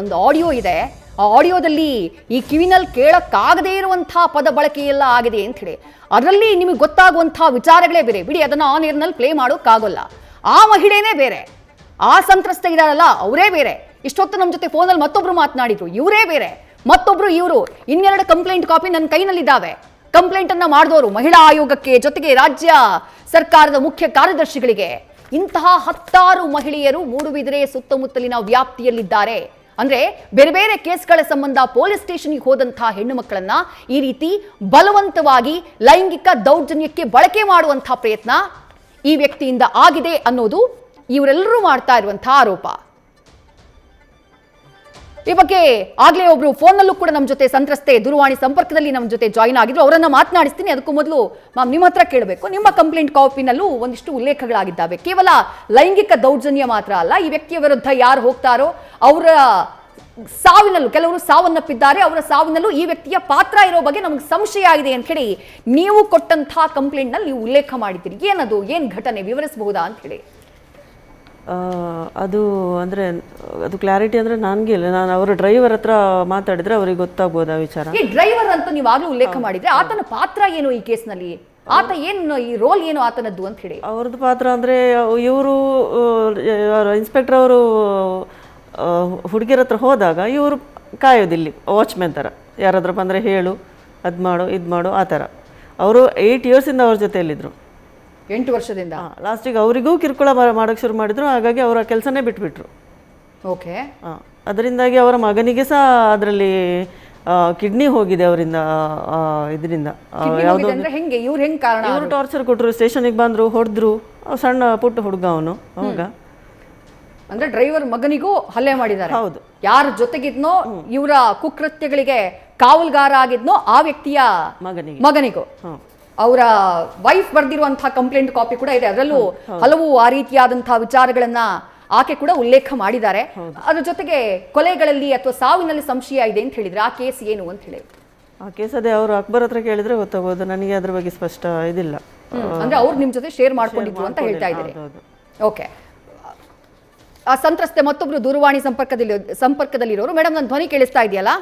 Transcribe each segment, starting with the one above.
ಒಂದು ಆಡಿಯೋ ಇದೆ. ಆ ಆಡಿಯೋದಲ್ಲಿ ಈ ಕಿವಿನಲ್ಲಿ ಕೇಳಕ್ಕಾಗದೇ ಇರುವಂತಹ ಪದ ಬಳಕೆ ಎಲ್ಲ ಆಗಿದೆ ಅಂತ ಹೇಳಿ ಅದರಲ್ಲಿ ನಿಮಗೆ ಗೊತ್ತಾಗುವಂತಹ ವಿಚಾರಗಳೇ ಬೇರೆ. ಬಿಡಿ, ಅದನ್ನ ಆನ್ ಏರ್ನಲ್ಲಿ ಪ್ಲೇ ಮಾಡೋಕ್ಕಾಗಲ್ಲ. ಆ ಮಹಿಳೆನೇ ಬೇರೆ, ಆ ಸಂತ್ರಸ್ತ ಇದಾರಲ್ಲ ಅವರೇ ಬೇರೆ. ಇಷ್ಟೊತ್ತು ನಮ್ಮ ಜೊತೆ ಫೋನಲ್ಲಿ ಮತ್ತೊಬ್ರು ಮಾತನಾಡಿದ್ರು, ಇವರೇ ಬೇರೆ. ಮತ್ತೊಬ್ರು ಇವರು. ಇನ್ನೆರಡು ಕಂಪ್ಲೇಂಟ್ ಕಾಪಿ ನನ್ನ ಕೈನಲ್ಲಿದ್ದಾವೆ. ಕಂಪ್ಲೇಂಟ್ ಅನ್ನ ಮಾಡಿದವರು ಮಹಿಳಾ ಆಯೋಗಕ್ಕೆ, ಜೊತೆಗೆ ರಾಜ್ಯ ಸರ್ಕಾರದ ಮುಖ್ಯ ಕಾರ್ಯದರ್ಶಿಗಳಿಗೆ. ಇಂತಹ 10 ಮಹಿಳೆಯರು ಮೂಡುಬಿದಿರೆ ಸುತ್ತಮುತ್ತಲಿನ ವ್ಯಾಪ್ತಿಯಲ್ಲಿದ್ದಾರೆ. ಅಂದ್ರೆ ಬೇರೆ ಬೇರೆ ಕೇಸ್ಗಳ ಸಂಬಂಧ ಪೊಲೀಸ್ ಸ್ಟೇಷನ್ಗೆ ಹೋದಂತಹ ಹೆಣ್ಣು ಮಕ್ಕಳನ್ನ ಈ ರೀತಿ ಬಲವಂತವಾಗಿ ಲೈಂಗಿಕ ದೌರ್ಜನ್ಯಕ್ಕೆ ಬಳಕೆ ಮಾಡುವಂತಹ ಪ್ರಯತ್ನ ಈ ವ್ಯಕ್ತಿಯಿಂದ ಆಗಿದೆ ಅನ್ನೋದು ಇವರೆಲ್ಲರೂ ಮಾಡ್ತಾ ಇರುವಂತಹ ಆರೋಪ. ಈ ಬಗ್ಗೆ ಆಗ್ಲೇ ಒಬ್ರು ಫೋನ್ನಲ್ಲೂ ಕೂಡ ನಮ್ಮ ಜೊತೆ ಸಂತ್ರಸ್ತೆ ದೂರವಾಣಿ ಸಂಪರ್ಕದಲ್ಲಿ ನಮ್ಮ ಜೊತೆ ಜಾಯಿನ್ ಆಗಿದ್ರು. ಅವರನ್ನ ಮಾತನಾಡಿಸ್ತೀನಿ. ಅದಕ್ಕೂ ಮೊದಲು ಮ್ಯಾಮ್, ನಿಮ್ಮ ಹತ್ರ ಕೇಳಬೇಕು. ನಿಮ್ಮ ಕಂಪ್ಲೇಂಟ್ ಕಾಪಿನಲ್ಲೂ ಒಂದಿಷ್ಟು ಉಲ್ಲೇಖಗಳಾಗಿದ್ದಾವೆ. ಕೇವಲ ಲೈಂಗಿಕ ದೌರ್ಜನ್ಯ ಮಾತ್ರ ಅಲ್ಲ, ಈ ವ್ಯಕ್ತಿಯ ವಿರುದ್ಧ ಯಾರು ಹೋಗ್ತಾರೋ ಅವರ ಸಾವಿನಲ್ಲೂ, ಕೆಲವರು ಸಾವನ್ನಪ್ಪಿದ್ದಾರೆ, ಅವರ ಸಾವಿನಲ್ಲೂ ಈ ವ್ಯಕ್ತಿಯ ಪಾತ್ರ ಇರೋ ಬಗ್ಗೆ ನಮ್ಗೆ ಸಂಶಯ ಆಗಿದೆ ಅಂತ ಹೇಳಿ ನೀವು ಕೊಟ್ಟಂತಹ ಕಂಪ್ಲೇಂಟ್ ನಲ್ಲಿ ನೀವು ಉಲ್ಲೇಖ ಮಾಡಿದ್ದೀರಿ. ಏನದು, ಏನ್ ಘಟನೆ ವಿವರಿಸಬಹುದಾ ಅಂತ ಹೇಳಿ? ಅದು ಅಂದರೆ ಅದು ಕ್ಲಾರಿಟಿ ಅಂದರೆ ನನಗೆ ಇಲ್ಲ. ನಾನು ಅವರ ಡ್ರೈವರ್ ಹತ್ರ ಮಾತಾಡಿದ್ರೆ ಅವ್ರಿಗೆ ಗೊತ್ತಾಗ್ಬೋದು ಆ ವಿಚಾರ. ಈ ಡ್ರೈವರ್ ಅಂತ ನೀವು ಆಗ್ಲೂ ಉಲ್ಲೇಖ ಮಾಡಿದ್ರೆ ಆತನ ಪಾತ್ರ ಏನು ಈ ಕೇಸ್ನಲ್ಲಿ? ಆತ ಏನು, ಈ ರೋಲ್ ಏನು ಆತನದ್ದು ಅಂತ ಹೇಳಿ? ಅವ್ರದ್ದು ಪಾತ್ರ ಅಂದರೆ ಇವರು ಇನ್ಸ್ಪೆಕ್ಟರ್ ಅವರು ಹುಡುಗಿರ ಹತ್ರ ಹೋದಾಗ ಇವರು ಕಾಯೋದಿಲ್ಲಿ ವಾಚ್ಮ್ಯಾನ್ ಥರ, ಯಾರಾದ್ರೂ ಬಂದರೆ ಹೇಳು, ಅದು ಮಾಡು, ಇದು ಮಾಡು, ಆ ಥರ. ಅವರು 8 ಇಯರ್ಸಿಂದ ಅವ್ರ ಜೊತೆಯಲ್ಲಿದ್ದರು. 8 ವರ್ಷದಿಂದ. ಲಾಸ್ಟಿಗೆ ಅವರಿಗೂ ಕಿರುಕುಳ ಮಾಡೋಕ್ಕೆ ಶುರು ಮಾಡಿದ್ರು. ಹಾಗಾಗಿ ಅವರ ಕೆಲಸನೇ ಬಿಟ್ಬಿಟ್ರು. ಓಕೆ. ಅದರಿಂದಾಗಿ ಅವರ ಮಗನಿಗೆ ಸಹ ಅದರಲ್ಲಿ ಕಿಡ್ನಿ ಹೋಗಿದೆ ಅವರಿಂದ. ಇದರಿಂದ ಯಾವುದೋ ಹೆಂಗೆ ಇವ್ರು ಹೆಂಗೆ ಕಾರಣ? ಇವರು ಟಾರ್ಚರ್ ಕೊಟ್ಟರು, ಸ್ಟೇಷನಿಗೆ ಬಂದರು, ಹೊಡೆದ್ರು. ಸಣ್ಣ ಪುಟ್ಟ ಹುಡುಗ ಅವನು ಅವಾಗ. ಅಂದ್ರೆ ಡ್ರೈವರ್ ಮಗನಿಗೂ ಹಲ್ಲೆ ಮಾಡಿದ್ದಾರೆ. ಹೌದು. ಯಾರ ಜೊತೆಗಿದ್ನೋ, ಇವರ ಕುಕೃತ್ಯಗಳಿಗೆ ಕಾವಲುಗಾರ ಆಗಿದ್ನೋ ಆ ವ್ಯಕ್ತಿಯ ಮಗನಿಗೂ. ಅವರ ವೈಫ್ ಬರ್ದಿರುವಂತಹ ಕಂಪ್ಲೇಂಟ್ ಕಾಪಿ ಕೂಡ ಇದೆ. ಅದರಲ್ಲೂ ಹಲವು ಆ ರೀತಿಯಾದಂತಹ ವಿಚಾರಗಳನ್ನ ಆಕೆ ಕೂಡ ಉಲ್ಲೇಖ ಮಾಡಿದ್ದಾರೆ. ಅದ್ರ ಜೊತೆಗೆ ಕೊಲೆಗಳಲ್ಲಿ ಅಥವಾ ಸಾವಿನಲ್ಲಿ ಸಂಶಯ ಇದೆ ಅಂತ ಹೇಳಿದ್ರೆ ಆ ಕೇಸ್ ಏನು ಅಂತ ಹೇಳಿ? ಆ ಕೇಸ್ ಅದೇ ಅವರು ಅಕ್ಬರ್ ಹತ್ರ ಕೇಳಿದ್ರೆ ಗೊತ್ತಾಗೋದು. ನನಗೆ ಅದ್ರ ಬಗ್ಗೆ ಸ್ಪಷ್ಟ ಇದಿಲ್ಲ. ಅಂದ್ರೆ ಅವ್ರು ನಿಮ್ ಜೊತೆ ಶೇರ್ ಮಾಡ್ಕೊಂಡಿದ್ರು ಅಂತ ಹೇಳ್ತಾ ಇದ್ದಾರೆ. ಓಕೆ. ಆ ಸಂತ್ರಸ್ತೆ ಮತ್ತೊಬ್ರು ದೂರವಾಣಿ ಸಂಪರ್ಕದಲ್ಲಿರೋರು. ಮೇಡಮ್, ನನ್ನ ಧ್ವನಿ ಕೇಳಿಸ್ತಾ ಇದೆಯಲ್ಲ?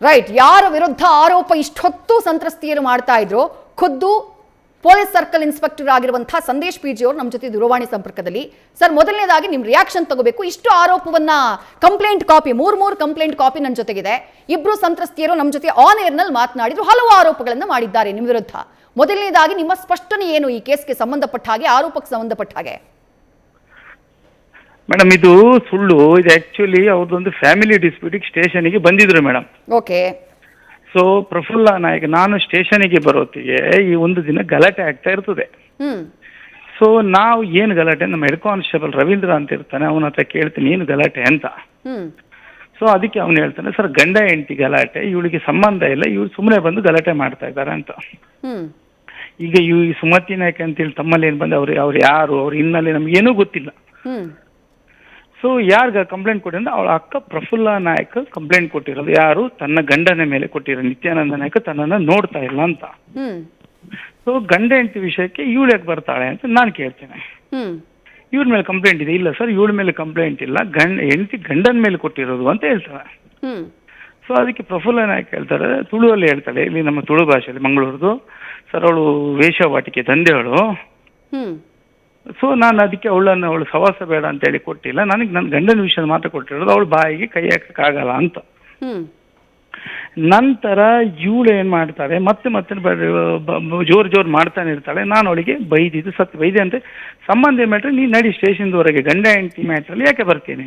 ರೈಟ್. ಯಾರ ವಿರುದ್ಧ ಆರೋಪ ಇಷ್ಟೊತ್ತು ಸಂತ್ರಸ್ತಿಯರು ಮಾಡ್ತಾ ಇದ್ರು, ಖುದ್ದು ಪೊಲೀಸ್ ಸರ್ಕಲ್ ಇನ್ಸ್ಪೆಕ್ಟರ್ ಆಗಿರುವಂತಹ ಸಂದೇಶ್ ಪಿಜಿ ಅವರು ನಮ್ಮ ಜೊತೆ ದೂರವಾಣಿ ಸಂಪರ್ಕದಲ್ಲಿ. ಸರ್, ಮೊದಲನೇದಾಗಿ ನಿಮ್ ರಿಯಾಕ್ಷನ್ ತಗೋಬೇಕು. ಇಷ್ಟು ಆರೋಪವನ್ನ ಕಂಪ್ಲೇಂಟ್ ಕಾಪಿ, ಮೂರು ಕಂಪ್ಲೇಂಟ್ ಕಾಪಿ ನನ್ನ ಜೊತೆಗಿದೆ. ಇಬ್ರು ಸಂತ್ರಸ್ತಿಯರು ನಮ್ಮ ಜೊತೆ ಆನ್ ಏರ್ ನಲ್ಲಿ ಮಾತನಾಡಿದ್ರು, ಹಲವು ಆರೋಪಗಳನ್ನ ಮಾಡಿದ್ದಾರೆ ನಿಮ್ಮ ವಿರುದ್ಧ. ಮೊದಲನೇದಾಗಿ ನಿಮ್ಮ ಸ್ಪಷ್ಟನೆ ಏನು ಈ ಕೇಸ್ಗೆ ಸಂಬಂಧಪಟ್ಟ ಹಾಗೆ, ಆರೋಪಕ್ಕೆ ಸಂಬಂಧಪಟ್ಟ ಹಾಗೆ? ಮೇಡಮ್, ಇದು ಸುಳ್ಳು. ಇದು ಆಕ್ಚುಲಿ ಅವ್ರದ್ದೊಂದು ಫ್ಯಾಮಿಲಿ ಡಿಸ್ಪ್ಯೂಟಿಗೆ ಸ್ಟೇಷನ್ಗೆ ಬಂದಿದ್ರು ಮೇಡಮ್. ಓಕೆ. ಸೊ ಪ್ರಫುಲ್ಲ ನಾಯಕ್, ನಾನು ಸ್ಟೇಷನ್ಗೆ ಬರೋತ್ತಿಗೆ ಈ ಒಂದು ದಿನ ಗಲಾಟೆ ಆಗ್ತಾ ಇರ್ತದೆ. ಸೊ ನಾವು ಏನು ಗಲಾಟೆ, ನಮ್ಮ ಹೆಡ್ ಕಾನ್ಸ್ಟೇಬಲ್ ರವೀಂದ್ರ ಅಂತ ಇರ್ತಾನೆ, ಅವನ ಹತ್ರ ಕೇಳ್ತೀನಿ ಏನು ಗಲಾಟೆ ಅಂತ. ಸೊ ಅದಕ್ಕೆ ಅವನು ಹೇಳ್ತಾನೆ, ಸರ್ ಗಂಡ ಹೆಂಡತಿ ಗಲಾಟೆ, ಇವಳಿಗೆ ಸಂಬಂಧ ಇಲ್ಲ, ಇವ್ರು ಸುಮ್ಮನೆ ಬಂದು ಗಲಾಟೆ ಮಾಡ್ತಾ ಇದ್ದಾರೆ ಅಂತ. ಈಗ ಈ ಸುಮತಿ ನಾಯಕ್ ಅಂತೇಳಿ ತಮ್ಮಲ್ಲಿ ಏನು ಬಂದು ಅವ್ರು ಯಾರು, ಅವ್ರ ಹಿನ್ನೆಲೆ ನಮ್ಗೇನೂ ಗೊತ್ತಿಲ್ಲ. ಸೊ ಯಾರ್ಗ ಕಂಪ್ಲೇಂಟ್ ಕೊಟ್ಟಿದ್ರೆ ಅವಳ ಅಕ್ಕ ಪ್ರಫುಲ್ಲ ನಾಯಕ್ ಕಂಪ್ಲೇಂಟ್ ಕೊಟ್ಟಿರೋದು. ಯಾರು? ತನ್ನ ಗಂಡನ ಮೇಲೆ ಕೊಟ್ಟಿರೋ. ನಿತ್ಯಾನಂದ ನಾಯಕ್ ತನ್ನನ್ನ ನೋಡ್ತಾ ಇಲ್ಲ ಅಂತ. ಸೊ ಗಂಡ ಹೆಂಡತಿ ವಿಷಯಕ್ಕೆ ಇವಳು ಯಾಕೆ ಬರ್ತಾಳೆ ಅಂತ ನಾನು ಕೇಳ್ತೇನೆ. ಇವ್ರ ಮೇಲೆ ಕಂಪ್ಲೇಂಟ್ ಇದೆ? ಇಲ್ಲ ಸರ್, ಇವಳ ಮೇಲೆ ಕಂಪ್ಲೇಂಟ್ ಇಲ್ಲ, ಹೆಂಡತಿ ಗಂಡನ ಮೇಲೆ ಕೊಟ್ಟಿರೋದು ಅಂತ ಹೇಳ್ತಾರೆ. ಸೊ ಅದಕ್ಕೆ ಪ್ರಫುಲ್ಲ ನಾಯಕ್ ಹೇಳ್ತಾರೆ, ತುಳುವಲ್ಲಿ ಹೇಳ್ತಾಳೆ, ಇಲ್ಲಿ ನಮ್ಮ ತುಳು ಭಾಷೆಯಲ್ಲಿ, ಮಂಗಳೂರದು. ಸರ್ ಅವಳು ವೇಷವಾಟಿಕೆ ದಂಧೆಯವಳು. ಸೊ ನಾನು ಅದಕ್ಕೆ ಅವಳು ಸವಾಸ ಬೇಡ ಅಂತ ಹೇಳಿ ಕೊಟ್ಟಿಲ್ಲ, ನನಗೆ ನನ್ನ ಗಂಡನ ವಿಷಯ ಮಾತ್ರ ಕೊಟ್ಟಿರೋದು, ಅವಳು ಬಾಯಿಗೆ ಕೈ ಹಾಕಕ್ಕಾಗಲ್ಲ ಅಂತ. ನಂತರ ಇವಳು ಏನ್ ಮಾಡ್ತಾಳೆ, ಮತ್ತೆ ಜೋರ್ ಮಾಡ್ತಾನೆ ಇರ್ತಾಳೆ. ನಾನು ಅವಳಿಗೆ ಬೈದಿದ್ದು ಬೈದೆ ಅಂತ ಸಂಬಂಧ ಮ್ಯಾಟ್ರ್, ನೀನ್ ನಡಿ ಸ್ಟೇಷನ್ವರೆಗೆ, ಗಂಡ ಹೆಂಡತಿ ಮ್ಯಾಟ್ರಲ್ಲಿ ಯಾಕೆ ಬರ್ತೀನಿ,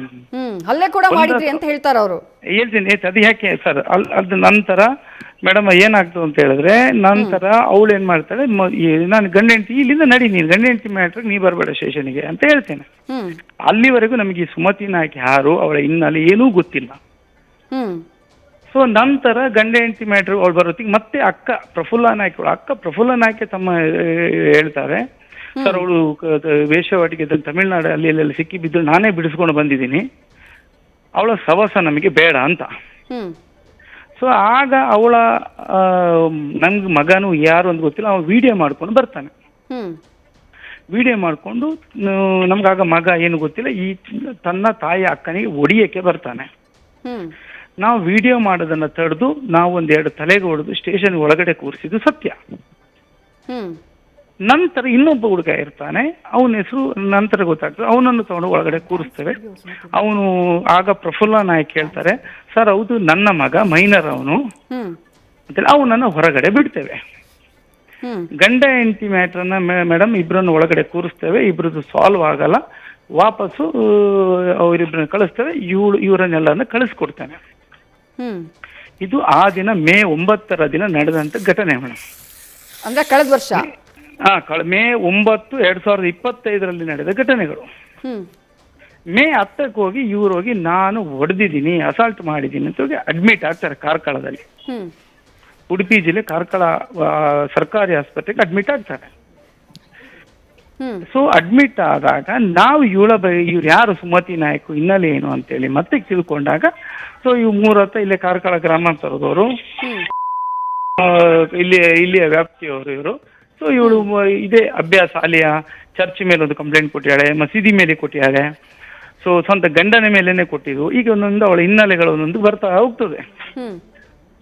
ಹಲ್ಲೆ ಕೂಡ ಮಾಡಿದ್ರಿ ಅಂತ ಹೇಳ್ತಾರೆ ಅವರು. ಹೇಳ್ತೀನಿ ಅದು ಯಾಕೆ ಸರ್. ಅದ ನಂತರ ಮೇಡಮ್ ಏನಾಗ್ತದೆ ಅಂತ ಹೇಳಿದ್ರೆ, ನಂತರ ಅವಳು ಏನ್ ಮಾಡ್ತಾಳೆ, ನಾನು ಗಂಡ ಹೆಂಡತಿ ಇಲ್ಲಿಂದ ನಡಿ, ನೀನು ಗಂಡ ಹೆಂಡತಿ ಮ್ಯಾಟ್ರಿಗೆ ನೀ ಬರಬೇಡ ಸ್ಟೇಷನ್ಗೆ ಅಂತ ಹೇಳ್ತೇನೆ. ಅಲ್ಲಿವರೆಗೂ ನಮಗೆ ಈ ಸುಮತಿ ನಾಯಕ್ ಯಾರು, ಅವಳ ಹಿನ್ನೆಲೆ ಏನೂ ಗೊತ್ತಿಲ್ಲ. ಸೊ ನಂತರ ಗಂಡ ಹೆಂಡತಿ ಮ್ಯಾಟ್ರ್ ಅವಳು ಬರೋತ್ತಿಗೆ ಮತ್ತೆ ಅಕ್ಕ ಪ್ರಫುಲ್ಲ ನಾಯ್ಕ ತಮ್ಮ ಹೇಳ್ತಾರೆ, ಸರ್ ಅವಳು ವೇಷವಾಟಿಕೆ ತಮಿಳ್ನಾಡು ಅಲ್ಲಿ ಸಿಕ್ಕಿ ಬಿದ್ದು ನಾನೇ ಬಿಡಿಸ್ಕೊಂಡು ಬಂದಿದ್ದೀನಿ, ಅವಳ ಸವಾಸ ನಮಗೆ ಬೇಡ ಅಂತ. ಸೊ ಆಗ ಅವಳ ನಮ್ಗೆ ಮಗನು ಯಾರು ಅಂತ ಗೊತ್ತಿಲ್ಲ, ಅವನು ವಿಡಿಯೋ ಮಾಡ್ಕೊಂಡು ಬರ್ತಾನೆ. ವಿಡಿಯೋ ಮಾಡಿಕೊಂಡು ನಮ್ಗಾಗ ಮಗ ಏನು ಗೊತ್ತಿಲ್ಲ ಈ ತನ್ನ ತಾಯಿ ಅಕ್ಕನಿಗೆ ಒಡಿಯಕ್ಕೆ ಬರ್ತಾನೆ. ನಾವು ವಿಡಿಯೋ ಮಾಡೋದನ್ನ ತಡೆದು ನಾವು ಒಂದೆರಡು ತಲೆಗೆ ಹೊಡೆದು ಸ್ಟೇಷನ್ ಒಳಗಡೆ ಕೂರಿಸಿದ್ದು ಸತ್ಯ. ನಂತರ ಇನ್ನೊಬ್ಬ ಹುಡುಗ ಇರ್ತಾನೆ, ಅವನ ಹೆಸರು ನಂತರ ಗೊತ್ತಾಗ್ತದೆ, ಅವನನ್ನು ತಗೊಂಡು ಒಳಗಡೆ ಕೂರಿಸ್ತೇವೆ. ಅವನು ಆಗ ಪ್ರಫುಲ್ಲ ನಾಯಕ್ ಹೇಳ್ತಾರೆ, ಸರ್ ಹೌದು ನನ್ನ ಮಗ ಮೈನರ್ ಅವನು ಅಂತೇಳಿ ಅವನನ್ನು ಹೊರಗಡೆ ಬಿಡ್ತೇವೆ. ಗಂಡ ಹೆಂಡತಿ ಮ್ಯಾಟ್ರನ್ನ ಮೇಡಮ್ ಇಬ್ಬರನ್ನು ಒಳಗಡೆ ಕೂರಿಸ್ತೇವೆ, ಇಬ್ರದ್ದು ಸಾಲ್ವ್ ಆಗಲ್ಲ, ವಾಪಸ್ಸು ಅವರಿಬ್ಬರನ್ನ ಕಳಿಸ್ತೇವೆ, ಇವರನ್ನೆಲ್ಲರನ್ನ ಕಳಿಸ್ಕೊಡ್ತೇನೆ. ಇದು ಆ ದಿನ ಮೇ 9 ದಿನ ನಡೆದಂತ ಘಟನೆ ಮೇಡಮ್. ಅಂದ್ರೆ ಕಳೆದ ವರ್ಷ ಮೇ 9, 2025 ನಡೆದ ಘಟನೆಗಳು. ಮೇ 10 ಹೋಗಿ ಇವ್ರು ಹೋಗಿ ನಾನು ಹೊಡೆದಿದ್ದೀನಿ, ಅಸಾಲ್ಟ್ ಮಾಡಿದ್ದೀನಿ ಅಂತ ಹೋಗಿ ಅಡ್ಮಿಟ್ ಆಗ್ತಾರೆ ಕಾರ್ಕಳದಲ್ಲಿ. ಉಡುಪಿ ಜಿಲ್ಲೆ ಕಾರ್ಕಳ ಸರ್ಕಾರಿ ಆಸ್ಪತ್ರೆಗೆ ಅಡ್ಮಿಟ್ ಆಗ್ತಾರೆ. ಸೊ ಅಡ್ಮಿಟ್ ಆದಾಗ ನಾವು ಇವ್ರು ಯಾರು ಸುಮತಿ ನಾಯಕ್ ಹಿನ್ನೆಲೆ ಏನು ಅಂತೇಳಿ ಮತ್ತೆ ತಿಳ್ಕೊಂಡಾಗ, ಸೊ ಇವ್ 3 ಹತ್ತ ಇಲ್ಲೇ ಕಾರ್ಕಳ ಗ್ರಾಮಾಂತರದವರು, ಇಲ್ಲಿಯ ವ್ಯಾಪ್ತಿಯವರು ಇವರು. ಸೊ ಇವಳು ಇದೇ ಅಭ್ಯಾಸ ಅಲ್ಲಿಯ ಚರ್ಚ್ ಮೇಲೆ ಒಂದು ಕಂಪ್ಲೇಂಟ್ ಕೊಟ್ಟಿದ್ದಾಳೆ, ಮಸೀದಿ ಮೇಲೆ ಕೊಟ್ಟಿದ್ದಾಳೆ, ಸೊ ಸ್ವಂತ ಗಂಡನ ಮೇಲೇನೆ ಕೊಟ್ಟಿದ್ದು. ಈಗ ಒಂದೊಂದು ಅವಳ ಹಿನ್ನೆಲೆಗಳು ಒಂದೊಂದು ಬರ್ತಾ ಹೋಗ್ತದೆ.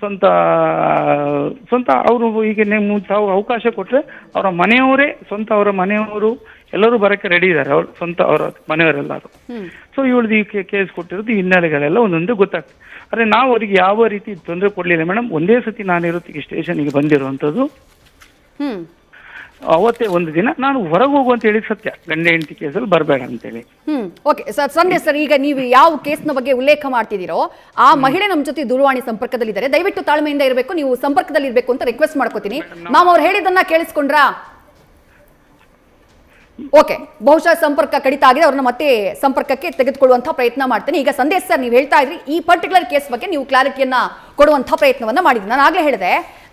ಸ್ವಂತ ಅವರು ಈಗ ನೀವು ತಾವು ಅವಕಾಶ ಕೊಟ್ರೆ ಅವರ ಮನೆಯವರೇ ಅವರ ಮನೆಯವರು ಎಲ್ಲರೂ ಬರಕ್ಕೆ ರೆಡಿ ಇದ್ದಾರೆ, ಅವ್ರು ಸ್ವಂತ ಅವರ ಮನೆಯವರೆಲ್ಲರೂ. ಸೊ ಇವಳದು ಈ ಕೇಸ್ ಕೊಟ್ಟಿರೋದು ಹಿನ್ನೆಲೆಗಳೆಲ್ಲ ಒಂದೊಂದು ಗೊತ್ತಾಗ್ತದೆ. ಆದರೆ ನಾವು ಅವರಿಗೆ ಯಾವ ರೀತಿ ತೊಂದರೆ ಕೊಡಲಿಲ್ಲ ಮೇಡಮ್. ಒಂದೇ ಸತಿ ನಾನಿರೋತ್ತಿಗೆ ಸ್ಟೇಷನ್ಗೆ ಬಂದಿರುವಂಥದ್ದು. ಅವತ್ತೇ ಒಂದು ದಿನ ನಾನು ಹೊರಗೆ ಹೋಗು ಅಂತ ಹೇಳಿ ಸತ್ಯ, ಗಂಡ ಹೆಂಡತಿ ಕೇಸಲ್ಲಿ ಬರಬೇಡ ಅಂತೇಳಿ. ಓಕೆ ಸರ್, ಸಂದೇಶ್ ಸರ್, ಈಗ ನೀವು ಯಾವ ಕೇಸ್ನ ಬಗ್ಗೆ ಉಲ್ಲೇಖ ಮಾಡ್ತಿದ್ದೀರೋ ಆ ಮಹಿಳೆ ನಮ್ಮ ಜೊತೆ ದೂರವಾಣಿ ಸಂಪರ್ಕದಲ್ಲಿದ್ದಾರೆ. ದಯವಿಟ್ಟು ತಾಳ್ಮೆಯಿಂದ ಇರಬೇಕು, ನೀವು ಸಂಪರ್ಕದಲ್ಲಿ ಇರಬೇಕು ಅಂತ ರಿಕ್ವೆಸ್ಟ್ ಮಾಡ್ಕೋತೀನಿ. ಮ್ಯಾಮ್ ಅವ್ರು ಹೇಳಿದ್ದನ್ನ ಕೇಳಿಸ್ಕೊಂಡ್ರಾ? ಓಕೆ, ಬಹುಶಃ ಸಂಪರ್ಕ ಕಡಿತ ಆಗಿದೆ, ಅವ್ರನ್ನ ಮತ್ತೆ ಸಂಪರ್ಕಕ್ಕೆ ತೆಗೆದುಕೊಳ್ಳುವಂತಹ ಪ್ರಯತ್ನ ಮಾಡ್ತೇನೆ. ಈಗ ಸಂದೇಶ್ ಸರ್, ನೀವು ಹೇಳ್ತಾ ಇದ್ರಿ ಈ ಪರ್ಟಿಕ್ಯುಲರ್ ಕೇಸ್ ಬಗ್ಗೆ ನೀವು ಕ್ಲಾರಿಟಿಯನ್ನ ಕೊಡುವಂತಹ ಪ್ರಯತ್ನವನ್ನ ಮಾಡಿದ್ರಿ. ನಾನು ಆಗ್ಲೇ ಹೇಳಿದೆ,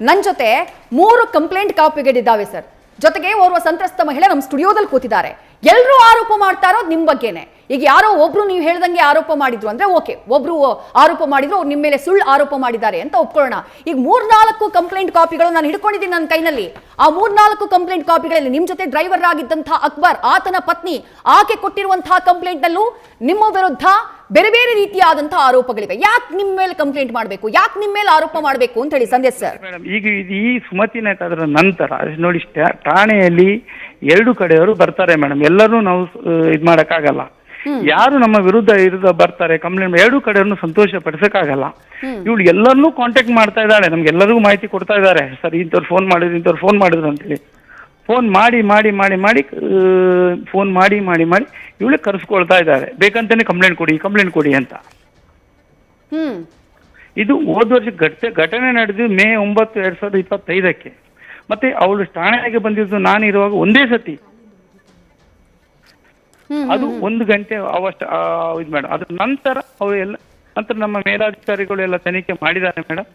ನನ್ನ ಜೊತೆ 3 ಕಂಪ್ಲೇಂಟ್ ಕಾಪಿಗಳಿದ್ದಾವೆ ಸರ್. ಜೊತೆಗೆ ಓರ್ವ ಸಂತ್ರಸ್ತ ಮಹಿಳೆ ನಮ್ಮ ಸ್ಟುಡಿಯೋದಲ್ಲಿ ಕೂತಿದ್ದಾರೆ. ಎಲ್ಲರೂ ಆರೋಪ ಮಾಡ್ತಾ ಇರೋದು ನಿಮ್ ಬಗ್ಗೆನೆ. ಈಗ ಯಾರೋ ಒಬ್ರು ನೀವು ಹೇಳ್ದಂಗೆ ಆರೋಪ ಮಾಡಿದ್ರು ಅಂದ್ರೆ ಓಕೆ, ಒಬ್ರು ಆರೋಪ ಮಾಡಿದ್ರು, ಅವ್ರು ನಿಮ್ಮ ಮೇಲೆ ಸುಳ್ಳು ಆರೋಪ ಮಾಡಿದ್ದಾರೆ ಅಂತ ಒಪ್ಕೊಳ್ಳೋಣ. ಈಗ 3-4 ಕಂಪ್ಲೇಂಟ್ ಕಾಪಿಗಳು ನಾನು ಹಿಡ್ಕೊಂಡಿದ್ದೀನಿ ನನ್ನ ಕೈನಲ್ಲಿ. ಆ 3-4 ಕಂಪ್ಲೇಂಟ್ ಕಾಪಿಗಳಲ್ಲಿ ನಿಮ್ ಜೊತೆ ಡ್ರೈವರ್ ಆಗಿದ್ದಂತಹ ಅಕ್ಬರ್, ಆತನ ಪತ್ನಿ, ಆಕೆ ಕೊಟ್ಟಿರುವಂತಹ ಕಂಪ್ಲೇಂಟ್ ನಲ್ಲೂ ನಿಮ್ಮ ವಿರುದ್ಧ ಬೇರೆ ಬೇರೆ ರೀತಿಯಾದಂತಹ ಆರೋಪಗಳಿವೆ. ಯಾಕೆ ನಿಮ್ಮ ಮೇಲೆ ಕಂಪ್ಲೇಂಟ್ ಮಾಡಬೇಕು, ಯಾಕೆ ನಿಮ್ಮ ಮೇಲೆ ಆರೋಪ ಮಾಡಬೇಕು ಅಂತ ಹೇಳಿ ಸಂದೇಶ್ ಸರ್. ಮೇಡಮ್, ಈಗ ಈ ಸುಮತಿ ನಾಯಕ್ ಅದರ ನಂತರ ನೋಡಿ ಠಾಣೆಯಲ್ಲಿ 2 ಕಡೆಯವರು ಬರ್ತಾರೆ ಮೇಡಮ್. ಎಲ್ಲರೂ ನಾವು ಇದ್ ಮಾಡಕ್ಕಾಗಲ್ಲ. ಯಾರು ನಮ್ಮ ವಿರುದ್ಧ ಬರ್ತಾರೆ ಕಂಪ್ಲೇಂಟ್, 2 ಕಡೆಯವ್ರನ್ನು ಸಂತೋಷ ಪಡಿಸಕ್ಕಾಗಲ್ಲ. ಇವಳು ಎಲ್ಲರನ್ನೂ ಕಾಂಟ್ಯಾಕ್ಟ್ ಮಾಡ್ತಾ ಇದ್ದಾಳೆ, ನಮ್ಗೆಲ್ಲರಿಗೂ ಮಾಹಿತಿ ಕೊಡ್ತಾ ಇದ್ದಾರೆ. ಸರ್ ಇಂಥವ್ರು ಫೋನ್ ಮಾಡಿದ್ರು ಅಂತೇಳಿ ಫೋನ್ ಮಾಡಿ ಇವಳೇ ಕರೆಸ್ಕೊಳ್ತಾ ಇದ್ದಾರೆ. ಬೇಕಂತಾನೆ ಕಂಪ್ಲೇಂಟ್ ಕೊಡಿ ಅಂತ. ಇದು ಹೋದ ವರ್ಷ ಘಟನೆ ನಡೆದು ಮೇ 9, 2025. ಮತ್ತೆ ಅವಳು ಠಾಣೆಗೆ ಬಂದಿದ್ದು ನಾನು ಇರುವಾಗ ಒಂದೇ ಸತಿ, ಅದು 1 ಗಂಟೆ ಅವಷ್ಟು ಇದು ಮೇಡಮ್. ಅದ್ರ ನಂತರ ನಂತರ ನಮ್ಮ ಮೇಲಾಧಿಕಾರಿಗಳು ಎಲ್ಲ ತನಿಖೆ ಮಾಡಿದ್ದಾರೆ ಮೇಡಮ್.